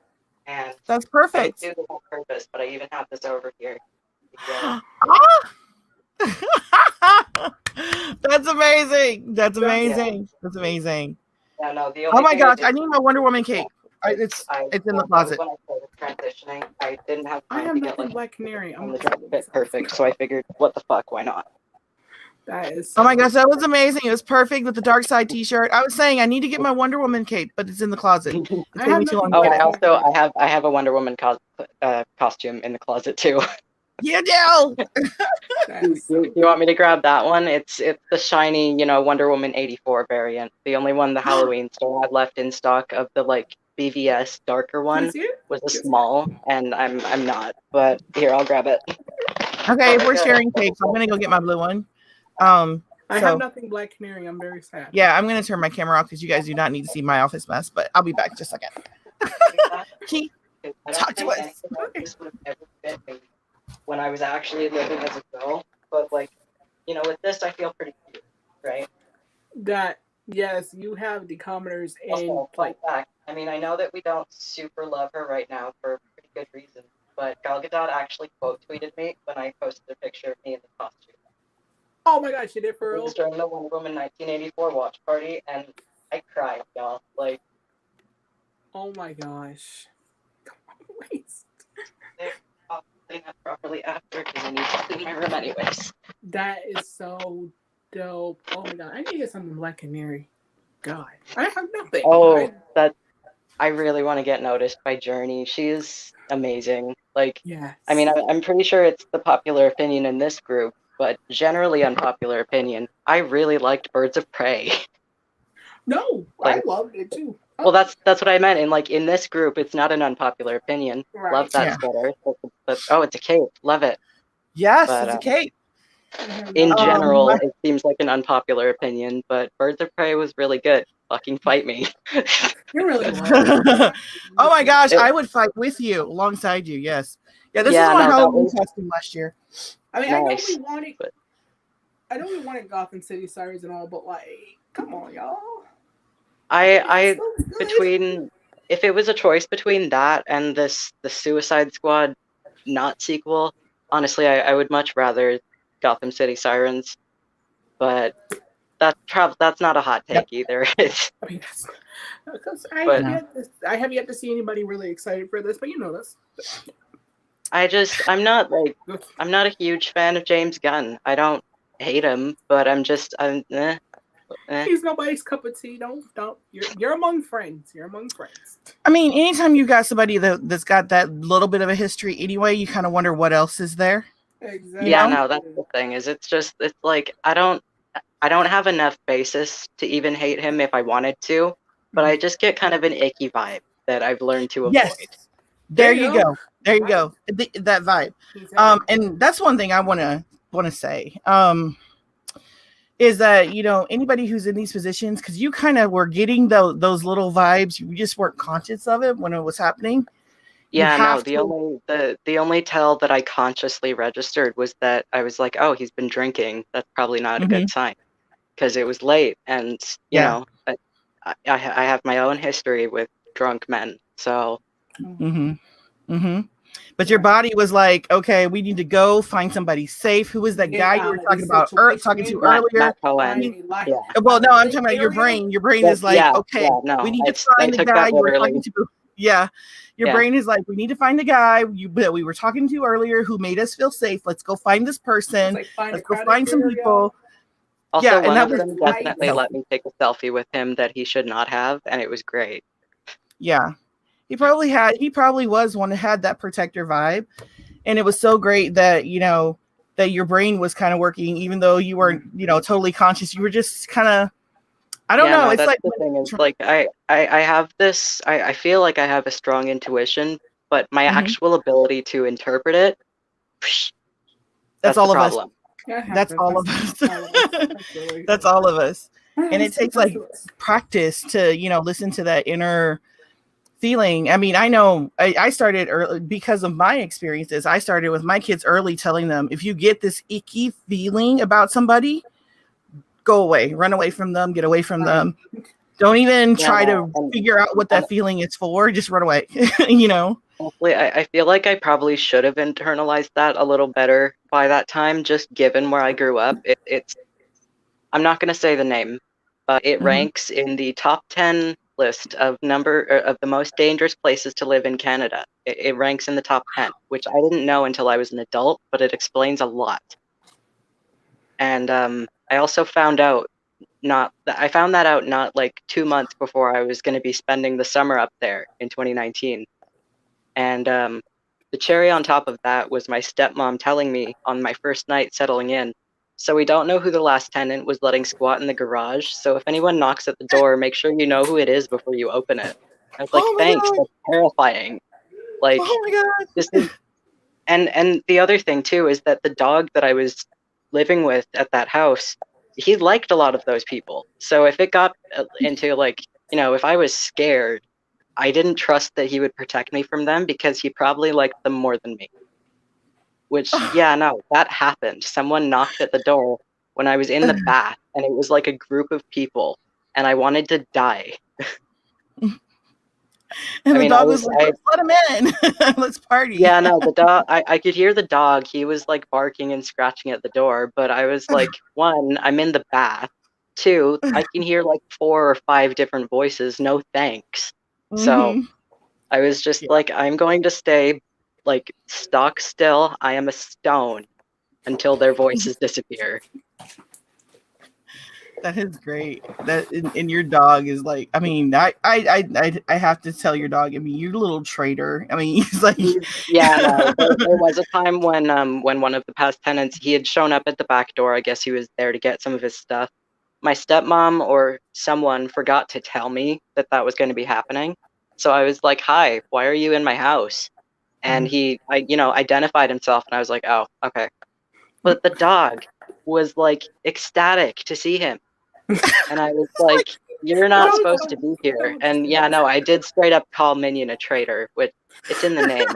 Speaker 3: And
Speaker 2: that's perfect.
Speaker 3: I didn't do the whole purpose, but I even have this over here.
Speaker 2: That's amazing. That's amazing. That's amazing.
Speaker 3: Yeah, no, the
Speaker 2: oh my gosh, I need my Wonder Woman cape. It's in the closet.
Speaker 3: When I started transitioning, I didn't have time
Speaker 1: I have
Speaker 3: to get
Speaker 1: nothing
Speaker 3: like
Speaker 1: Black Canary. I'm
Speaker 3: the dress fit perfect, so I figured, what the fuck, why not?
Speaker 1: That is.
Speaker 2: Oh my gosh, that was amazing. It was perfect with the dark side T-shirt. I was saying I need to get my Wonder Woman cape, but it's in the closet. It's taking me too long.
Speaker 3: I have a Wonder Woman costume in the closet too.
Speaker 2: Yeah, Dale.
Speaker 3: You want me to grab that one? It's the shiny, Wonder Woman 84 variant. The only one the Halloween store had left in stock of the like BVS darker one was a small, and I'm not. But here, I'll grab it.
Speaker 2: Okay, if we're sharing capes, I'm gonna go get my blue one.
Speaker 1: I have nothing Black Canary. I'm very sad.
Speaker 2: Yeah, I'm gonna turn my camera off because you guys do not need to see my office mess. But I'll be back just a second. Key, talk to us.
Speaker 3: When I was actually living as a girl, but like, with this, I feel pretty cute, right?
Speaker 1: That yes, you have the commoners and
Speaker 3: like that. I mean, I know that we don't super love her right now for pretty good reason, but Gal Gadot actually quote tweeted me when I posted a picture of me in the costume.
Speaker 1: Oh my gosh, you did for real?
Speaker 3: It was during the Wonder Woman 1984 watch party, and I cried, y'all. Like,
Speaker 1: oh my gosh. Wait.
Speaker 3: I'll clean that properly after because I need to clean my room anyways.
Speaker 1: That is so dope. Oh my god, I need to get something Black Canary. God, I have nothing.
Speaker 3: Oh, I really want to get noticed by Journey. She is amazing. Like,
Speaker 1: yes.
Speaker 3: I mean, I'm pretty sure it's the popular opinion in this group, but generally unpopular opinion. I really liked Birds of Prey.
Speaker 1: No, I loved it too.
Speaker 3: Oh. Well, that's what I meant. And like in this group, it's not an unpopular opinion. Right. Love that sweater. But, it's a cape. Love it.
Speaker 2: Yes, it's a cape.
Speaker 3: In general,
Speaker 2: my-
Speaker 3: it seems like an unpopular opinion, but Birds of Prey was really good. Fucking fight me.
Speaker 1: It really was.
Speaker 2: Oh my gosh,
Speaker 3: It-
Speaker 2: I would fight with you alongside you. Yes. Yeah, this is
Speaker 3: yeah,
Speaker 2: my
Speaker 3: no, that
Speaker 2: Halloween
Speaker 3: was
Speaker 2: costume last year.
Speaker 1: I mean,
Speaker 3: nice. But
Speaker 1: I know we wanted Gotham City Sirens and all, but like, come on, y'all.
Speaker 3: I
Speaker 1: So good.
Speaker 3: between if it was a choice between that and the Suicide Squad not sequel, honestly, I would much rather Gotham City Sirens. But that's not a hot
Speaker 2: Yep.
Speaker 3: take either. It's
Speaker 1: I mean, that's because
Speaker 3: But-
Speaker 1: I have yet to see anybody really excited for this, but you know this.
Speaker 3: I'm not a huge fan of James Gunn. I don't hate him, but I'm eh.
Speaker 1: He's nobody's cup of tea. Don't. You're among friends. You're among friends.
Speaker 2: I mean, anytime you got somebody that's got that little bit of a history anyway, you kind of wonder what else is there.
Speaker 1: Exactly.
Speaker 3: Yeah, no, that's the thing. It's like I don't have enough basis to even hate him if I wanted to, but I just get kind of an icky vibe that I've learned to avoid.
Speaker 2: Yes. There you go. There you go. That vibe. And that's one thing I want to say. Is that, you know, anybody who's in these positions, because you kind of were getting those little vibes, you just weren't conscious of it when it was happening.
Speaker 3: Yeah, no, the only tell that I consciously registered was that I was like, oh, he's been drinking. That's probably not a good sign, because it was late, and you know, I have my own history with drunk men, so.
Speaker 2: But your body was like, okay, we need to go find somebody safe. Who was that guy you were talking to earlier?
Speaker 3: Matt Cohen.
Speaker 2: Yeah. Well, no, I'm talking about your brain. Your brain is like, okay, we need to find the guy you were talking to. Yeah. Your brain is like, we need to find the guy that we were talking to earlier who made us feel safe. Let's go find this person. Let's go find some people.
Speaker 3: Also,
Speaker 2: yeah,
Speaker 3: one of them definitely let me take a selfie with him that he should not have, and it was great.
Speaker 2: Yeah. He probably was one that had that protector vibe. And it was so great that, you know, that your brain was kind of working, even though you weren't, you know, totally conscious. You were just kind of, I don't know.
Speaker 3: No,
Speaker 2: it's like
Speaker 3: the thing is, like, I have this, I feel like I have a strong intuition, but my actual ability to interpret it, that's
Speaker 2: all
Speaker 3: the
Speaker 2: of
Speaker 3: problem.
Speaker 2: us. That's all of us. That's all of us. And it takes like practice to, you know, listen to that inner feeling. I mean, I know I started early because of my experiences. I started with my kids early, telling them, if you get this icky feeling about somebody, go away, run away from them, get away from them. Don't even try to figure out what that feeling is for. Just run away, you know?
Speaker 3: Hopefully, I feel like I probably should have internalized that a little better by that time, just given where I grew up. It's I'm not going to say the name, but it ranks in the top 10 list of the most dangerous places to live in Canada. It ranks in the top 10, which I didn't know until I was an adult, but it explains a lot. And I also found that out not like 2 months before I was going to be spending the summer up there in 2019. And the cherry on top of that was my stepmom telling me on my first night settling in, so we don't know who the last tenant was letting squat in the garage, so if anyone knocks at the door, make sure you know who it is before you open it. I was like, thanks, that's terrifying. Like,
Speaker 2: oh my God.
Speaker 3: This is, and the other thing too is that the dog that I was living with at that house, he liked a lot of those people. So if it got into like, you know, if I was scared, I didn't trust that he would protect me from them because he probably liked them more than me. Which, yeah, no, that happened. Someone knocked at the door when I was in the bath, and it was like a group of people, and I wanted to die.
Speaker 2: And the dog was like, let's let him in. Let's party.
Speaker 3: Yeah, no, the dog, I could hear the dog. He was like barking and scratching at the door, but I was like, one, I'm in the bath. Two, I can hear like 4 or 5 different voices. No thanks. So I was just like, I'm going to stay like stock still. I am a stone until their voices disappear.
Speaker 2: That is great. That and your dog is like, I mean, I have to tell your dog. I mean, you're a little traitor. I mean, he's like,
Speaker 3: yeah. No, there was a time when one of the past tenants, he had shown up at the back door. I guess he was there to get some of his stuff. My stepmom or someone forgot to tell me that was going to be happening. So I was like, "Hi, why are you in my house?" And he, identified himself, and I was like, "Oh, okay." but the dog was like ecstatic to see him. And I was like, you're not supposed to be here. And yeah, no, I did straight up call Minion a traitor, which it's in the name.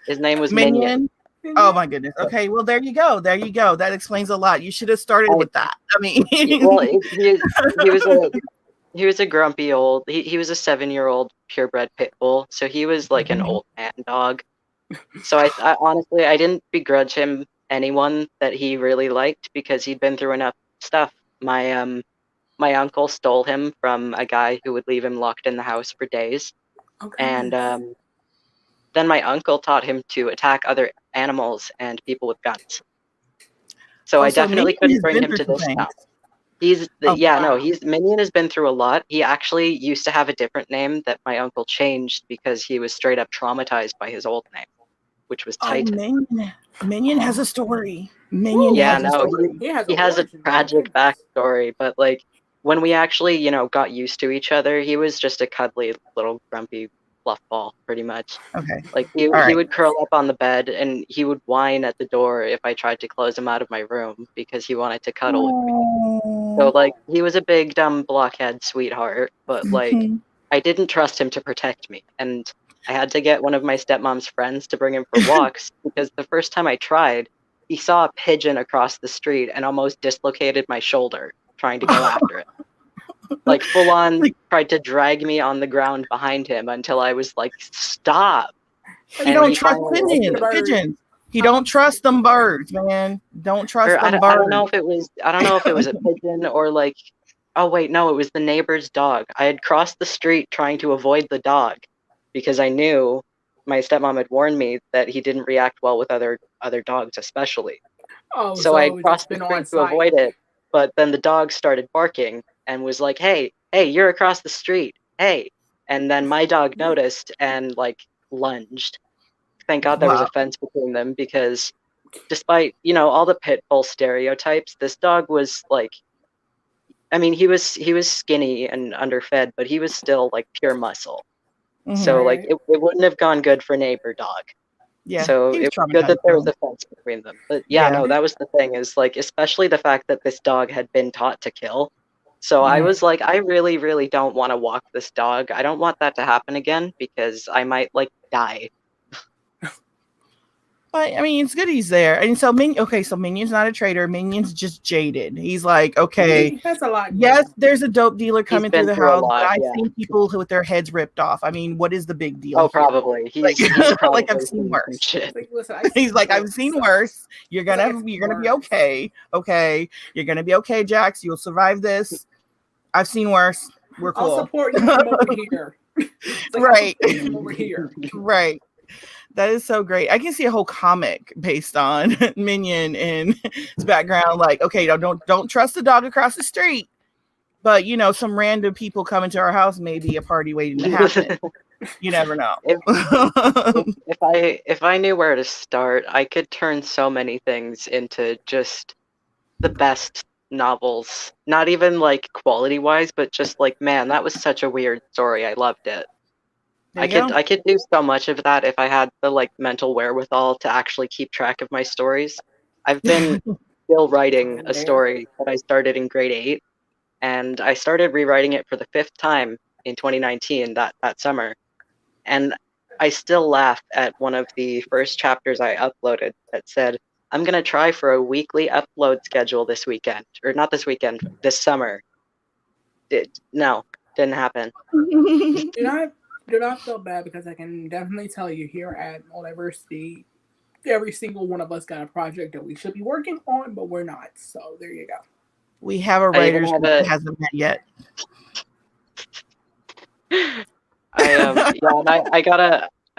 Speaker 3: His name was Minion.
Speaker 2: Oh my goodness. Okay, well there you go. There you go. That explains a lot. You should have started with that. I mean,
Speaker 3: well, he was a grumpy old. He was a 7-year-old purebred pit bull, so he was like an old man dog. So I honestly I didn't begrudge him anyone that he really liked because he'd been through enough stuff. My uncle stole him from a guy who would leave him locked in the house for days. And then my uncle taught him to attack other animals and people with guns. So I definitely couldn't bring him to this town. Minion has been through a lot. He actually used to have a different name that my uncle changed because he was straight up traumatized by his old name, which was Titan.
Speaker 2: Minion has a story.
Speaker 3: He has a tragic backstory, but like when we actually, got used to each other, he was just a cuddly little grumpy fluff ball, pretty much.
Speaker 2: Okay.
Speaker 3: Like he would curl up on the bed and he would whine at the door if I tried to close him out of my room because he wanted to cuddle with me. So like he was a big dumb blockhead sweetheart, but like I didn't trust him to protect me, and I had to get one of my stepmom's friends to bring him for walks because the first time I tried, he saw a pigeon across the street and almost dislocated my shoulder trying to go after it. Like full on tried to drag me on the ground behind him until I was like, stop.
Speaker 2: You don't trust pigeons. You don't trust them birds, man. Don't trust them birds.
Speaker 3: I don't know if it was a pigeon or like, oh wait, no, it was the neighbor's dog. I had crossed the street trying to avoid the dog because I knew my stepmom had warned me that he didn't react well with other dogs, especially. So I crossed the street to avoid it, but then the dog started barking and was like, hey, you're across the street, hey. And then my dog noticed and like lunged. Thank God there was a fence between them because despite, all the pit bull stereotypes, this dog was like, I mean, he was skinny and underfed, but he was still like pure muscle. So like it wouldn't have gone good for neighbor dog.
Speaker 2: Yeah.
Speaker 3: So it was good that there was a fence between them. But no, that was the thing, is like, especially the fact that this dog had been taught to kill. So I was like, I really, really don't want to walk this dog. I don't want that to happen again because I might like die.
Speaker 2: But I mean, it's good he's there. And so Minion's not a traitor. Minion's just jaded. He's like, okay,
Speaker 1: that's a lot.
Speaker 2: Yes, there's a dope dealer coming through the house, but I've seen people with their heads ripped off. I mean, what is the big deal?
Speaker 3: Oh, probably. He's probably
Speaker 2: like, I've seen worse. He's like, I've seen worse. You're gonna be okay. Okay, you're gonna be okay, Jax. You'll survive this. I've seen worse. We're cool.
Speaker 1: I'll support you from over here.
Speaker 2: Right.
Speaker 1: Over here.
Speaker 2: Right. That is so great. I can see a whole comic based on Minion and his background. Like, okay, don't trust the dog across the street, but some random people coming to our house may be a party waiting to happen. You never know.
Speaker 3: If I knew where to start, I could turn so many things into just the best novels. Not even like quality wise, but just like, man, that was such a weird story. I loved it. I could do so much of that if I had the like mental wherewithal to actually keep track of my stories. I've been still writing a story that I started in grade 8, and I started rewriting it for the 5th time in 2019 that summer. And I still laugh at one of the first chapters I uploaded that said, I'm going to try for a weekly upload schedule this weekend, or not this weekend, this summer. No, didn't happen.
Speaker 1: Do not feel bad, because I can definitely tell you here at Multiversity, every single one of us got a project that we should be working on, but we're not. So there you go.
Speaker 2: We have a writer's group that hasn't met yet.
Speaker 3: I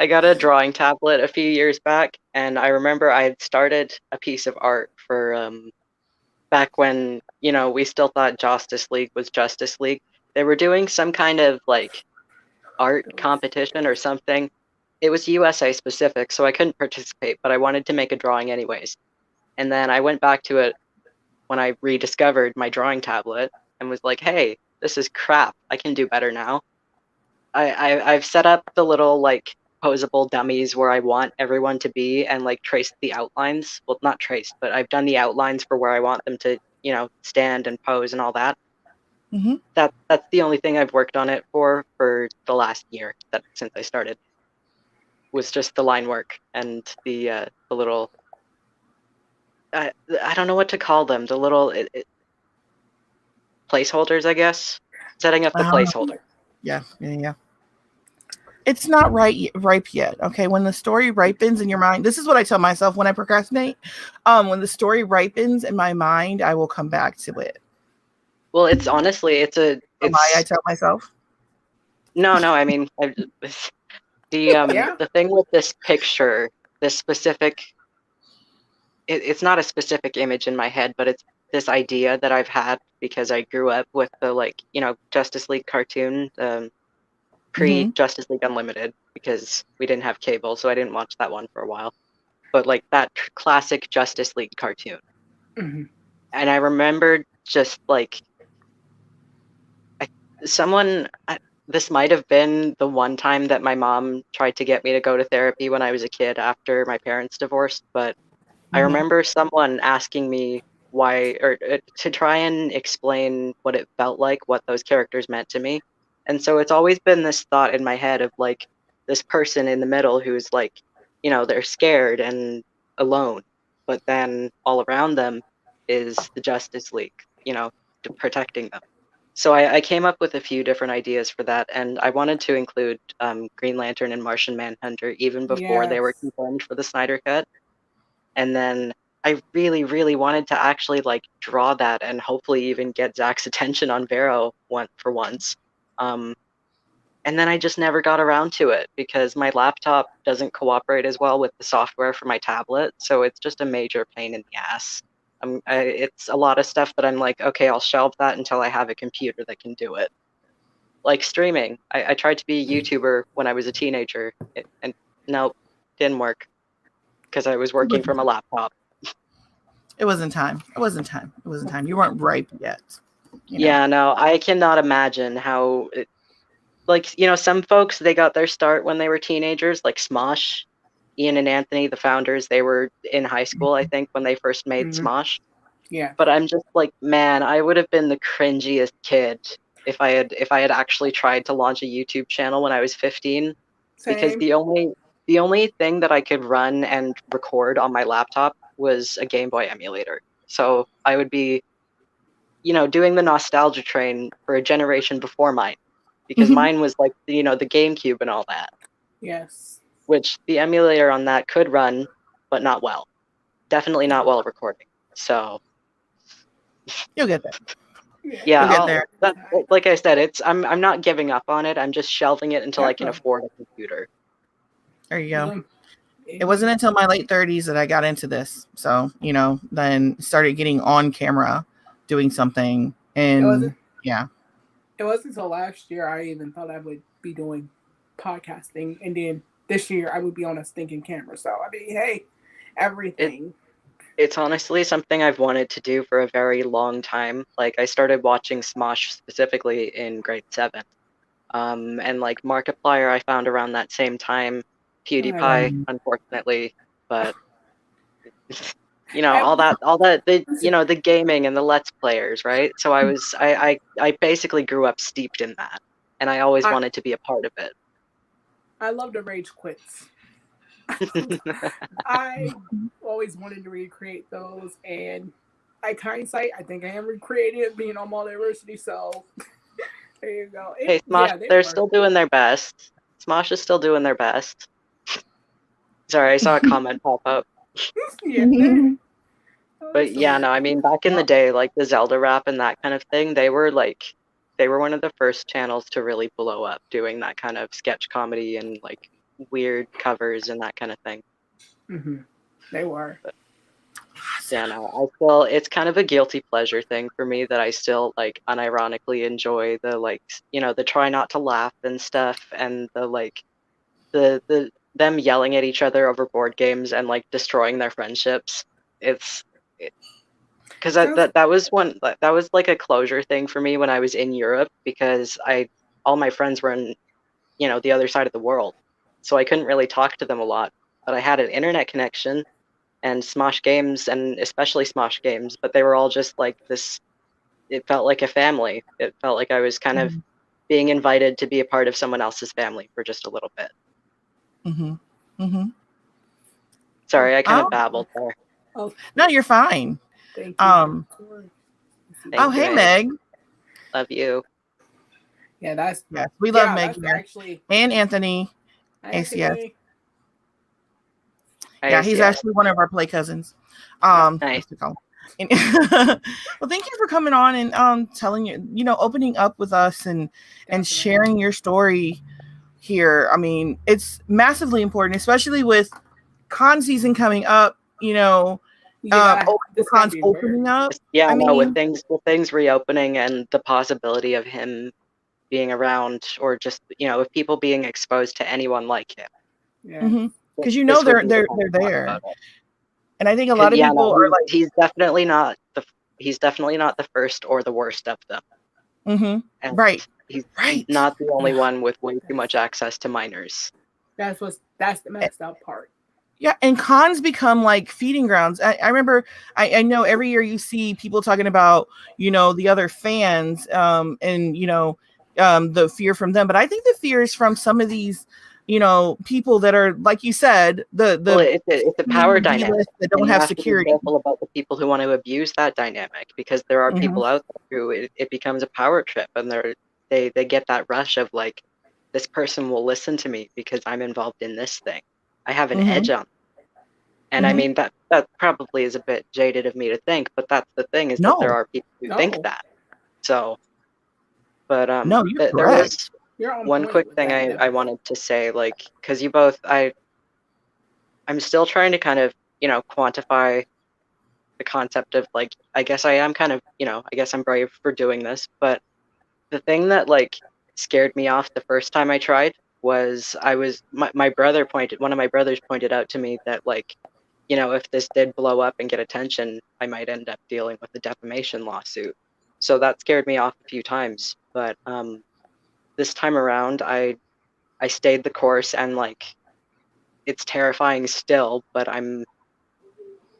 Speaker 3: got a drawing tablet a few years back, and I remember I had started a piece of art for back when we still thought Justice League was Justice League. They were doing some kind of like art competition or something. It was USA specific, so I couldn't participate, but I wanted to make a drawing anyways. And then I went back to it when I rediscovered my drawing tablet and was like, hey, this is crap. I can do better now. I've set up the little like posable dummies where I want everyone to be and like trace the outlines. Well, not traced, but I've done the outlines for where I want them to, stand and pose and all that.
Speaker 2: Mm-hmm.
Speaker 3: That's the only thing I've worked on it for the last year since I started, was just the line work and the little I don't know what to call them, the little placeholders, I guess. Setting up the placeholder.
Speaker 2: Yeah. It's not ripe yet. Okay, when the story ripens in your mind, this is what I tell myself when I procrastinate. When the story ripens in my mind, I will come back to it.
Speaker 3: Well, it's honestly, it's
Speaker 2: I tell myself.
Speaker 3: No, I mean, the thing with this picture, this specific, it's not a specific image in my head, but it's this idea that I've had because I grew up with the Justice League cartoon, pre-Justice League Unlimited, because we didn't have cable, so I didn't watch that one for a while. But like that classic Justice League cartoon.
Speaker 1: Mm-hmm.
Speaker 3: And I remember just like this might have been the one time that my mom tried to get me to go to therapy when I was a kid after my parents divorced, but I remember someone asking me why, or to try and explain what it felt like, what those characters meant to me. And so it's always been this thought in my head of like this person in the middle who's like, they're scared and alone, but then all around them is the Justice League, protecting them. So I came up with a few different ideas for that, and I wanted to include Green Lantern and Martian Manhunter even before they were confirmed for the Snyder Cut. And then I really, really wanted to actually like draw that and hopefully even get Zach's attention on Vero for once. And then I just never got around to it because my laptop doesn't cooperate as well with the software for my tablet, so it's just a major pain in the ass. It's a lot of stuff that I'm like, okay, I'll shelve that until I have a computer that can do it. Like streaming. I tried to be a YouTuber when I was a teenager, and nope, didn't work because I was working from a laptop.
Speaker 2: It wasn't time. You weren't ripe yet.
Speaker 3: Yeah, no, I cannot imagine how some folks, they got their start when they were teenagers, like Smosh. Ian and Anthony, the founders, they were in high school, I think, when they first made Smosh.
Speaker 1: Yeah.
Speaker 3: But I'm just like, man, I would have been the cringiest kid if I had actually tried to launch a YouTube channel when I was 15.
Speaker 1: Same.
Speaker 3: Because the only thing that I could run and record on my laptop was a Game Boy emulator. So I would be, doing the nostalgia train for a generation before mine. Because mine was like, the GameCube and all that.
Speaker 1: Yes.
Speaker 3: Which the emulator on that could run, but not well. Definitely not well recording. So
Speaker 2: you'll get there.
Speaker 3: Yeah, you'll get there. Like I said, I'm not giving up on it. I'm just shelving it until I can afford a computer.
Speaker 2: There you go. It wasn't until my late 30s that I got into this. So, then started getting on camera doing something. And
Speaker 1: It wasn't until last year I even thought I would be doing podcasting. And then this year I would be on a stinking camera. So, I mean, hey, everything.
Speaker 3: It's honestly something I've wanted to do for a very long time. Like, I started watching Smosh specifically in grade 7. And like Markiplier I found around that same time. PewDiePie, unfortunately, but all that the gaming and the Let's Players, right? So I basically grew up steeped in that, and I always wanted to be a part of it.
Speaker 1: I love the rage quits. I always wanted to recreate those, and hindsight, I think I am recreating it being on Multiversity, so there you go.
Speaker 3: Hey, Smosh, they're still doing their best. Smosh is still doing their best. Sorry, I saw a comment pop up. But yeah, no, I mean, back in the day, like the Zelda rap and that kind of thing, they were one of the first channels to really blow up doing that kind of sketch comedy and like weird covers and that kind of thing.
Speaker 1: They were.
Speaker 3: But, yeah, no, it's kind of a guilty pleasure thing for me that I still like unironically enjoy the the try not to laugh and stuff, and the them yelling at each other over board games and like destroying their friendships. Because that was like a closure thing for me when I was in Europe, because all my friends were in the other side of the world. so I couldn't really talk to them a lot. But I had an internet connection and Smosh games, and especially Smosh games, but they were all just like this. It felt like a family. It felt like I was kind of being invited to be a part of someone else's family for just a little bit. Sorry, I kind of babbled there.
Speaker 1: Oh,
Speaker 2: No, you're fine.
Speaker 1: thank you.
Speaker 3: Thank
Speaker 2: Hey,
Speaker 3: you,
Speaker 2: Meg.
Speaker 3: Love you.
Speaker 1: Yeah, that's
Speaker 2: Yes, we love Meg
Speaker 1: that's
Speaker 2: here.
Speaker 1: actually
Speaker 2: And Anthony.
Speaker 1: Anthony.
Speaker 2: Yeah, he's actually one of our play cousins.
Speaker 3: Nice.
Speaker 2: Well, thank you for coming on and telling opening up with us and sharing your story here. I mean, it's massively important, especially with con season coming up. The cons opening up.
Speaker 3: Yeah, I mean, with things reopening and the possibility of him being around, or just if people being exposed to anyone like him.
Speaker 1: Yeah.
Speaker 2: Because they're there, and I think a lot of people are like,
Speaker 3: he's definitely not the first or the worst of them. And
Speaker 2: right.
Speaker 3: He's not the only one with way too much access to minors.
Speaker 1: That's the messed up part.
Speaker 2: Yeah, and cons become like feeding grounds. I remember, I know every year you see people talking about, the other fans, and the fear from them. But I think the fear is from some of these, people that are, like you said,
Speaker 3: it's a power dynamic
Speaker 2: that don't have security.
Speaker 3: To be careful about the people who want to abuse that dynamic, because there are people out there who it becomes a power trip, and they get that rush of like, this person will listen to me because I'm involved in this thing. I have an edge on them. And I mean, that probably is a bit jaded of me to think, but that's the thing, is that there are people who think that. So, but there was one quick thing I wanted to say, like, because you both, I'm still trying to kind of, quantify the concept of, like, I guess I am kind of, I guess I'm brave for doing this, but the thing that, like, scared me off the first time I tried was one of my brothers pointed out to me that, like, if this did blow up and get attention, I might end up dealing with a defamation lawsuit. So that scared me off a few times, but this time around, I stayed the course, and like, it's terrifying still, but I'm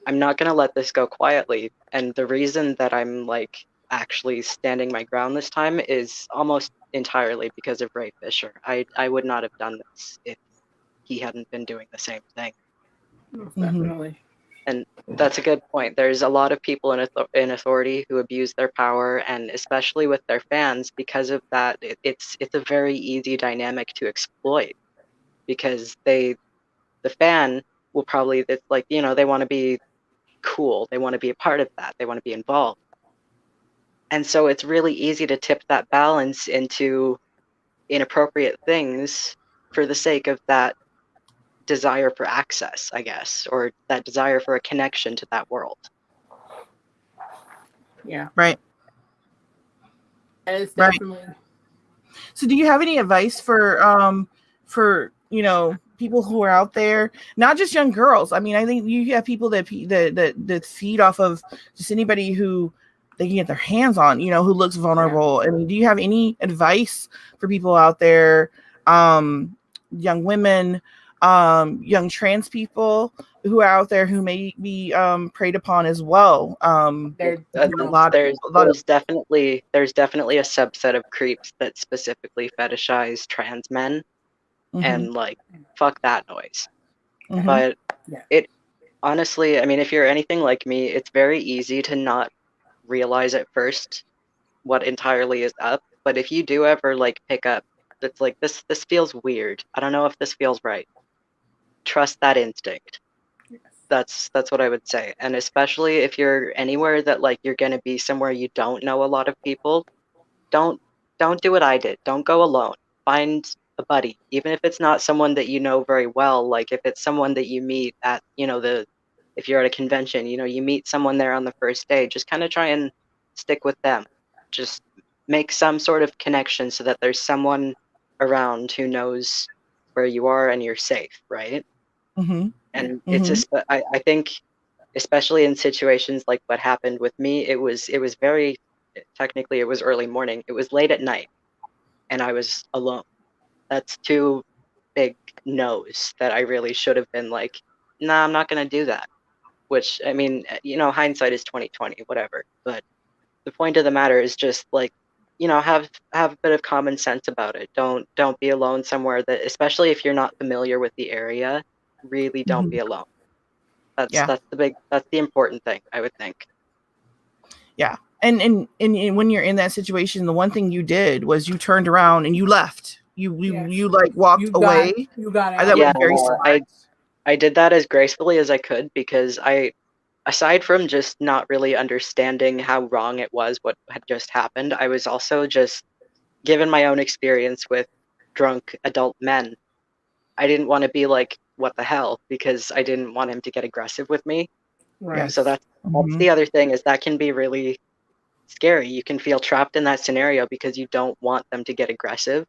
Speaker 3: not gonna let this go quietly. And the reason that I'm like actually standing my ground this time is almost entirely because of Ray Fisher. I would not have done this if he hadn't been doing the same thing.
Speaker 1: Definitely.
Speaker 3: And that's a good point. There's a lot of people in authority who abuse their power, and especially with their fans, because of that. It's a very easy dynamic to exploit, because the fan will probably, it's like, they want to be cool, they want to be a part of that, they want to be involved, and so it's really easy to tip that balance into inappropriate things for the sake of that desire for access, I guess, or that desire for a connection to that world.
Speaker 1: Yeah.
Speaker 2: Right.
Speaker 1: And it's definitely.
Speaker 2: So do you have any advice for people who are out there, not just young girls? I mean, I think you have people that feed off of just anybody who they can get their hands on, who looks vulnerable. I mean, do you have any advice for people out there, young women, young trans people who are out there who may be preyed upon as well?
Speaker 3: There's definitely a subset of creeps that specifically fetishize trans men, and like, fuck that noise. But it honestly, I mean, if you're anything like me, it's very easy to not realize at first what entirely is up. But if you do ever like pick up, it's like, this feels weird, I don't know if this feels right, trust that instinct. That's what I would say. And especially if you're anywhere that, like, you're going to be somewhere you don't know a lot of people, don't do what I did. Don't go alone. Find a buddy, even if it's not someone that you know very well. Like, if it's someone that you meet at, if you're at a convention, you meet someone there on the first day, just kind of try and stick with them. Just make some sort of connection so that there's someone around who knows where you are and you're safe, right? And it's just, I think, especially in situations like what happened with me, it was very, technically it was early morning, it was late at night, and I was alone. That's two big no's that I really should have been like, nah, I'm not gonna do that. Which, I mean, hindsight is 2020, whatever. But the point of the matter is just like, have a bit of common sense about it. Don't be alone somewhere that, especially if you're not familiar with the area, really don't be alone. That's the important thing, I would think.
Speaker 2: Yeah. And when you're in that situation, the one thing you did was you turned around and you left. You like walked away.
Speaker 1: You got it.
Speaker 2: That was very smart.
Speaker 3: I did that as gracefully as I could because aside from just not really understanding how wrong it was what had just happened, I was also just, given my own experience with drunk adult men, I didn't want to be like, what the hell, because I didn't want him to get aggressive with me.
Speaker 1: Right.
Speaker 3: So that's the other thing, is that can be really scary. You can feel trapped in that scenario because you don't want them to get aggressive,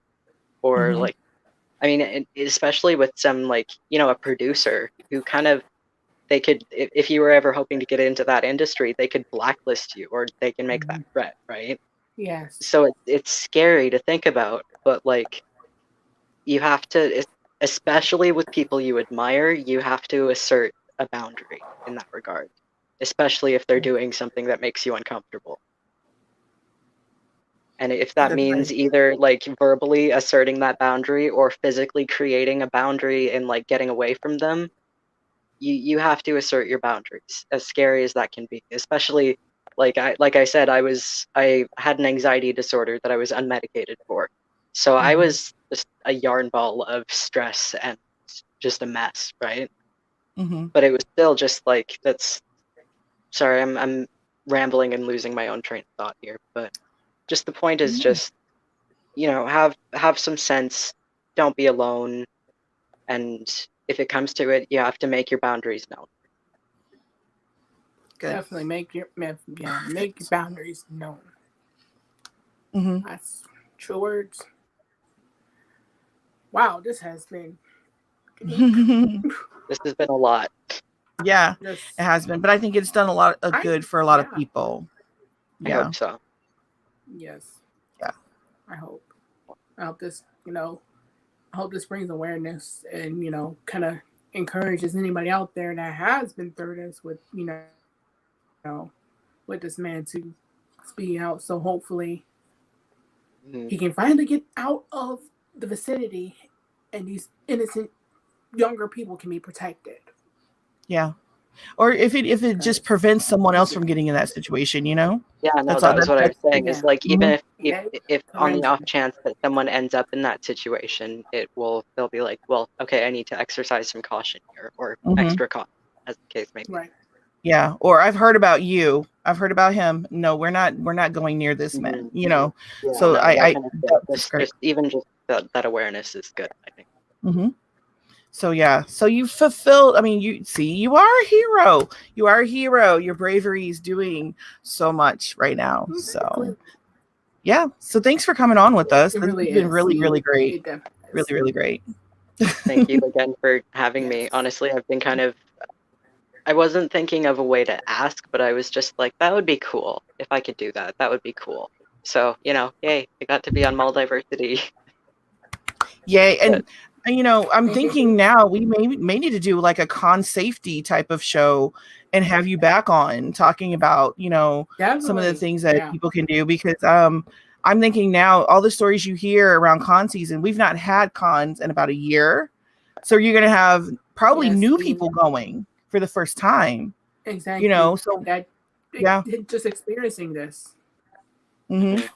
Speaker 3: or like, I mean, especially with some, like, a producer who kind of, they could, if you were ever hoping to get into that industry, they could blacklist you, or they can make that threat, right?
Speaker 1: Yes.
Speaker 3: So it's scary to think about, but like, you have to, especially with people you admire, you have to assert a boundary in that regard, especially if they're doing something that makes you uncomfortable. And if that means either like verbally asserting that boundary or physically creating a boundary and like getting away from them, you have to assert your boundaries, as scary as that can be. Especially like I said, I had an anxiety disorder that I was unmedicated for. So I was just a yarn ball of stress and just a mess, right? But it was still just like, sorry, I'm rambling and losing my own train of thought here, but just the point is just, have some sense, don't be alone, and if it comes to it, you have to make your boundaries known.
Speaker 1: Good. Definitely make your boundaries known. That's true words. Wow, this has been
Speaker 3: this has been a lot.
Speaker 2: Yeah, it has been, but I think it's done a lot of good for a lot of people.
Speaker 3: I hope so.
Speaker 1: Yes.
Speaker 2: Yeah.
Speaker 1: I hope this, I hope this brings awareness and, kind of encourages anybody out there that has been through this with, with this man to speak out. So hopefully he can finally get out of the vicinity and these innocent younger people can be protected.
Speaker 2: Yeah. Or if it just prevents someone else from getting in that situation,
Speaker 3: Yeah, no, that's what I was saying. Is like, even if on the off chance that someone ends up in that situation, they'll be like, well, okay, I need to exercise some caution here, or extra caution, as the case may be.
Speaker 1: Right.
Speaker 2: Yeah. Or I've heard about you. I've heard about him. No, we're not going near this man.
Speaker 3: Yeah,
Speaker 2: so
Speaker 3: no,
Speaker 2: just
Speaker 3: even that awareness is good, I think.
Speaker 2: So yeah, so you fulfilled. I mean, you are a hero. You are a hero. Your bravery is doing so much right now. So yeah, so thanks for coming on with us. It's been really, really great. Really, really great.
Speaker 3: Thank you again for having me. Honestly, I've been I wasn't thinking of a way to ask, but I was just like, that would be cool if I could do that. That would be cool. So yay! I got to be on Muldiversity.
Speaker 2: Yay! And I'm thinking now we may need to do like a con safety type of show and have you back on talking about, some of the things that people can do, because I'm thinking now all the stories you hear around con season, we've not had cons in about a year. So you're going to have probably new people going for the first time.
Speaker 1: Exactly.
Speaker 2: So
Speaker 1: just experiencing this.
Speaker 2: We're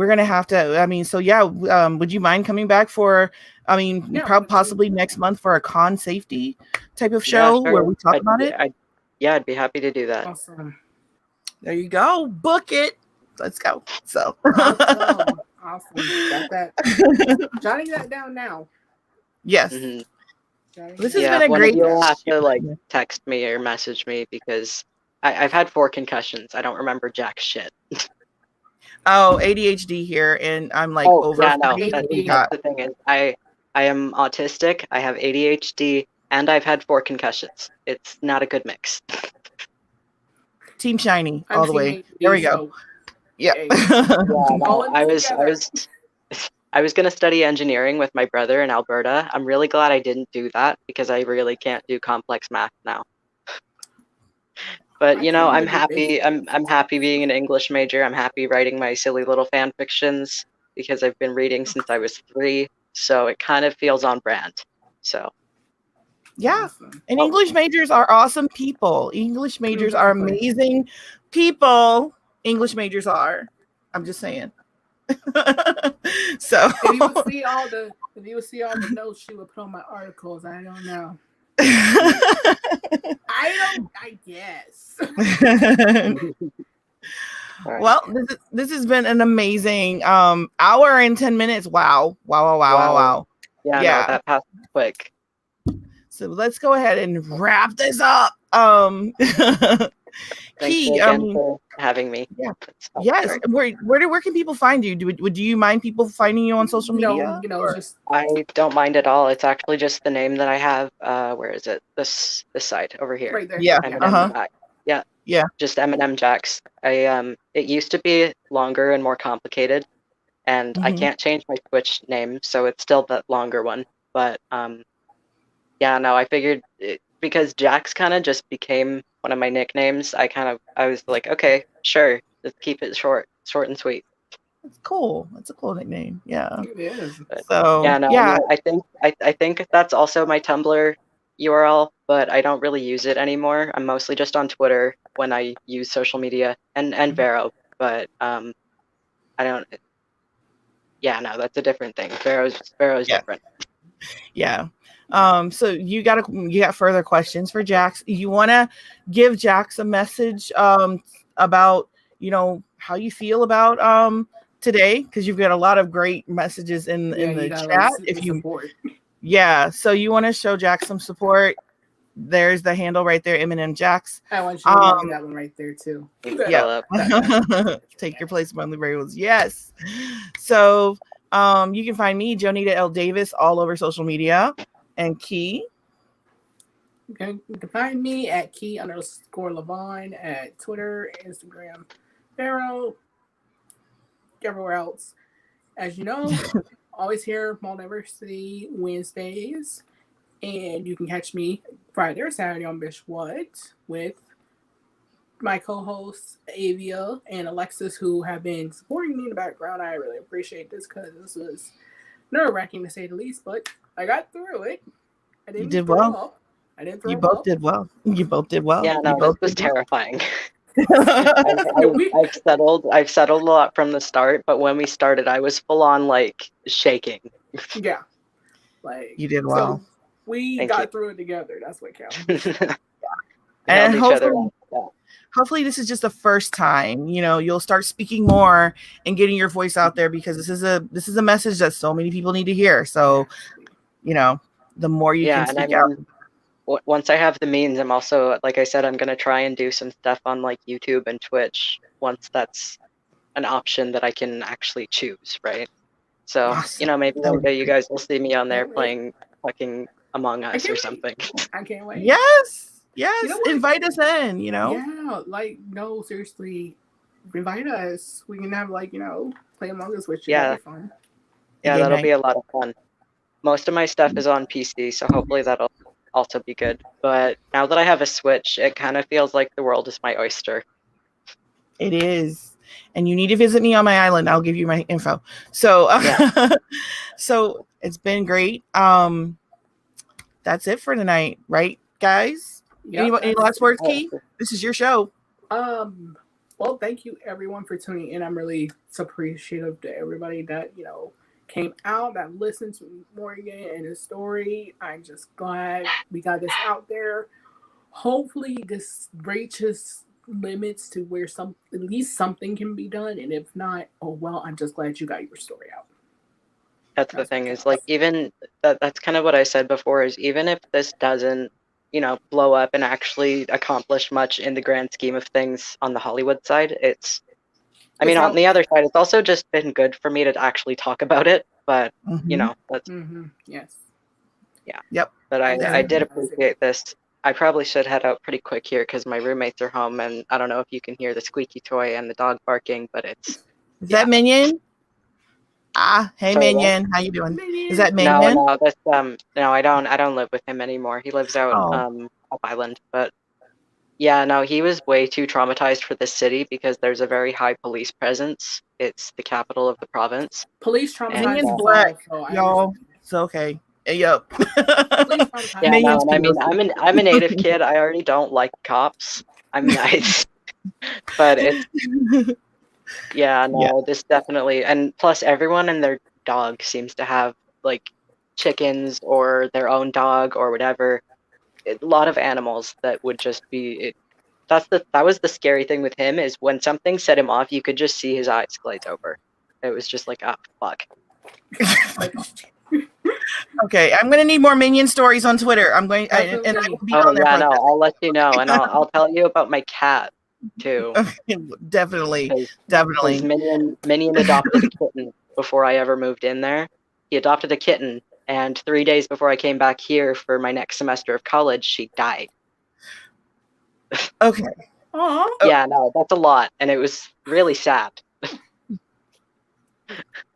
Speaker 2: going to have to, would you mind coming back for, possibly next month for a con safety type of show where we talk about it?
Speaker 3: I'd be happy to do that.
Speaker 1: Awesome.
Speaker 2: There you go. Book it. Let's go. So
Speaker 1: awesome. Got that. Jotting that down now.
Speaker 2: Yes. This has been a great.
Speaker 3: You'll have to text me or message me, because I've had 4 concussions. I don't remember jack shit.
Speaker 2: Oh, ADHD here, and I'm over.
Speaker 3: Yeah, no, that's the thing is, I am autistic, I have ADHD, and I've had 4 concussions. It's not a good mix.
Speaker 2: Team Shiny all the way. There we go. Yeah.
Speaker 3: I was I was gonna study engineering with my brother in Alberta. I'm really glad I didn't do that because I really can't do complex math now. But
Speaker 1: I
Speaker 3: you
Speaker 1: can't
Speaker 3: know, I'm
Speaker 1: even do
Speaker 3: happy.
Speaker 1: basic
Speaker 3: I'm
Speaker 1: math.
Speaker 3: happy being an English major. I'm happy writing my silly little fan fictions because I've been reading since I was 3. So it kind of feels on brand. So
Speaker 2: Yeah.
Speaker 1: Awesome.
Speaker 2: And English majors are awesome people. English majors are
Speaker 1: Exactly.
Speaker 2: amazing people. English majors are. I'm just saying. So
Speaker 1: If you would see all the notes she would put on my articles, I don't know. I guess.
Speaker 2: Well, this has been an amazing hour and 10 minutes. Wow.
Speaker 3: Wow. Yeah, no,
Speaker 2: Yeah.
Speaker 3: that passed quick.
Speaker 2: So let's go ahead and wrap this up.
Speaker 3: Thanks
Speaker 2: Key,
Speaker 3: again for having me.
Speaker 2: Yeah.
Speaker 3: It's fun.
Speaker 2: Yes.
Speaker 3: Sorry.
Speaker 2: Where can people find you? Do you mind people finding you on social media?
Speaker 1: It's just
Speaker 3: I don't mind at all. It's actually just the name that I have. Where is it? This site over here.
Speaker 1: right there.
Speaker 2: Yeah.
Speaker 3: M&M Jack. Yeah.
Speaker 2: Yeah.
Speaker 3: Just M&M Jacks. It used to be longer and more complicated, and I
Speaker 2: Mhm.
Speaker 3: can't change my Twitch name, so it's still that longer one. But yeah, no, I figured because Jax kind of just became one of my nicknames. I was like, okay, sure, just keep it short and sweet.
Speaker 2: It's cool. It's a cool nickname. Yeah.
Speaker 1: It is.
Speaker 3: But
Speaker 2: So
Speaker 3: yeah, no,
Speaker 2: yeah.
Speaker 3: I think that's also my Tumblr URL, but I don't really use it anymore. I'm mostly just on Twitter when I use social media and Vero, but I don't. Yeah, no, that's a different thing. Vero's
Speaker 2: Yeah.
Speaker 3: different.
Speaker 2: Yeah. So you got further questions for Jax. You want to give Jax a message about, how you feel about today, because you've got a lot of great messages in the chat. If you
Speaker 1: support.
Speaker 2: Yeah, so you want to show Jax some support. There's the handle right there, M&M Jax.
Speaker 1: I want you to remember that one right there too.
Speaker 2: Yeah. Take your place among the brave ones. Yes. So you can find me, Jonita L. Davis, all over social media. And Key.
Speaker 1: You can find me at Key_Lavon at Twitter, Instagram, Vero, everywhere else. As you know, always here Multiversity Wednesdays. And you can catch me Friday or Saturday on Bih Wut with my co-hosts Avia and Alexis, who have been supporting me in the background. I really appreciate this because this was nerve-wracking to say the least, but I got through it. I didn't
Speaker 2: You did
Speaker 1: throw
Speaker 2: well.
Speaker 1: up. I didn't throw
Speaker 2: You
Speaker 1: up.
Speaker 2: both did well. You both did well.
Speaker 3: Yeah, no,
Speaker 2: you both
Speaker 3: this was
Speaker 2: did well.
Speaker 3: terrifying. I've settled a lot from the start, but when we started, I was full on like shaking.
Speaker 1: Yeah, like
Speaker 2: You did well.
Speaker 1: So we
Speaker 3: Thank
Speaker 1: got
Speaker 3: you.
Speaker 1: through it together. That's what counts.
Speaker 2: And
Speaker 3: Held each other up. Yeah.
Speaker 2: hopefully this is just the first time. You'll start speaking more and getting your voice out there, because this is a message that so many people need to hear. So, the more you can speak out.
Speaker 3: Once I have the means, I'm also, like I said, I'm gonna try and do some stuff on like YouTube and Twitch once that's an option that I can actually choose, right? So,
Speaker 2: Awesome.
Speaker 3: maybe one day you guys will see me on there playing fucking Among Us or
Speaker 1: wait.
Speaker 3: something.
Speaker 1: I can't wait.
Speaker 2: Yes.
Speaker 1: Invite
Speaker 2: us in.
Speaker 1: Yeah, no, seriously, invite us. We can have play Among Us with you.
Speaker 3: Yeah.
Speaker 1: That'd be fun.
Speaker 3: Yeah, that'll be a lot of fun. Most of my stuff is on PC, so hopefully that'll also be good. But now that I have a Switch, it kind of feels like the world is my oyster.
Speaker 2: It is. And you need to visit me on my island. I'll give you my info. So, so it's been great. That's it for tonight, right, guys? Any last words, Key? This is your show.
Speaker 1: Well, thank you everyone for tuning in. I'm really appreciative to everybody that came out, that listened to Morgan and his story. I'm just glad we got this out there. Hopefully this reaches limits to where at least something can be done, and if not, oh well, I'm just glad you got your story out.
Speaker 3: That's the thing, is like, even that's kind of what I said before, is even if this doesn't blow up and actually accomplish much in the grand scheme of things on the Hollywood side, on the other side, it's also just been good for me to actually talk about it. But that's
Speaker 1: yes,
Speaker 2: yeah, yep.
Speaker 3: But I did appreciate this. I probably should head out pretty quick here because my roommates are home, and I don't know if you can hear the squeaky toy and the dog barking, but it's...
Speaker 2: Is that Minion? Hey
Speaker 3: Sorry, what?
Speaker 2: Minion, how you doing?
Speaker 1: Minion.
Speaker 2: Is that
Speaker 3: No,
Speaker 2: Minion?
Speaker 3: no, that's no, I don't live with him anymore. He lives out
Speaker 2: Oh.
Speaker 3: up island, but yeah, no, he was way too traumatized for this city because there's a very high police presence. It's the capital of the province.
Speaker 1: Police
Speaker 3: And,
Speaker 1: traumatized
Speaker 2: Minion's
Speaker 1: us
Speaker 2: black,
Speaker 1: all, so I
Speaker 2: y'all.
Speaker 1: understand.
Speaker 2: It's okay. Hey, yup.
Speaker 1: Police traumatized
Speaker 3: Yeah, no,
Speaker 2: Minion's
Speaker 3: and I mean,
Speaker 2: POC.
Speaker 3: I'm a native kid. I already don't like cops. I'm nice, but it's yeah,
Speaker 2: Yeah.
Speaker 3: no, this definitely, and plus everyone and their dog seems to have like chickens or their own dog or whatever. A lot of animals that would just be it. That was the scary thing with him is when something set him off, you could just see his eyes glaze over. It was just like, oh fuck.
Speaker 1: like,
Speaker 2: Okay, I'm gonna need more Minion stories on Twitter. And I
Speaker 1: definitely.
Speaker 2: will be
Speaker 3: Oh
Speaker 2: on there
Speaker 3: yeah,
Speaker 2: for
Speaker 3: no, I'll let you know, and I'll tell you about my cat too,
Speaker 2: definitely,
Speaker 3: because
Speaker 2: definitely.
Speaker 3: Minion adopted a kitten before I ever moved in there. He adopted a kitten, and 3 days before I came back here for my next semester of college, she died.
Speaker 2: Okay.
Speaker 1: Aw.
Speaker 3: Yeah, no, that's a lot, and it was really sad.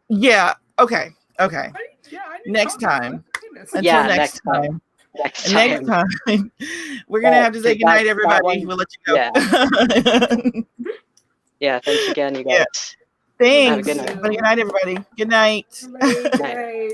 Speaker 2: Yeah. Okay. Okay.
Speaker 1: Yeah, I need
Speaker 2: Next
Speaker 1: to talk
Speaker 2: time.
Speaker 1: about this.
Speaker 2: Until
Speaker 3: Yeah,
Speaker 2: next time.
Speaker 3: Next
Speaker 2: Next
Speaker 3: time.
Speaker 2: time. We're gonna have to say
Speaker 3: Because
Speaker 2: goodnight,
Speaker 3: that
Speaker 2: everybody.
Speaker 3: one,
Speaker 2: We'll let
Speaker 3: yeah,
Speaker 2: you go.
Speaker 3: yeah. Thanks again, you
Speaker 2: Yeah.
Speaker 3: guys. Have a
Speaker 2: Thanks.
Speaker 3: good night.
Speaker 2: Good night, everybody. Good night.
Speaker 1: Good night.
Speaker 3: Night.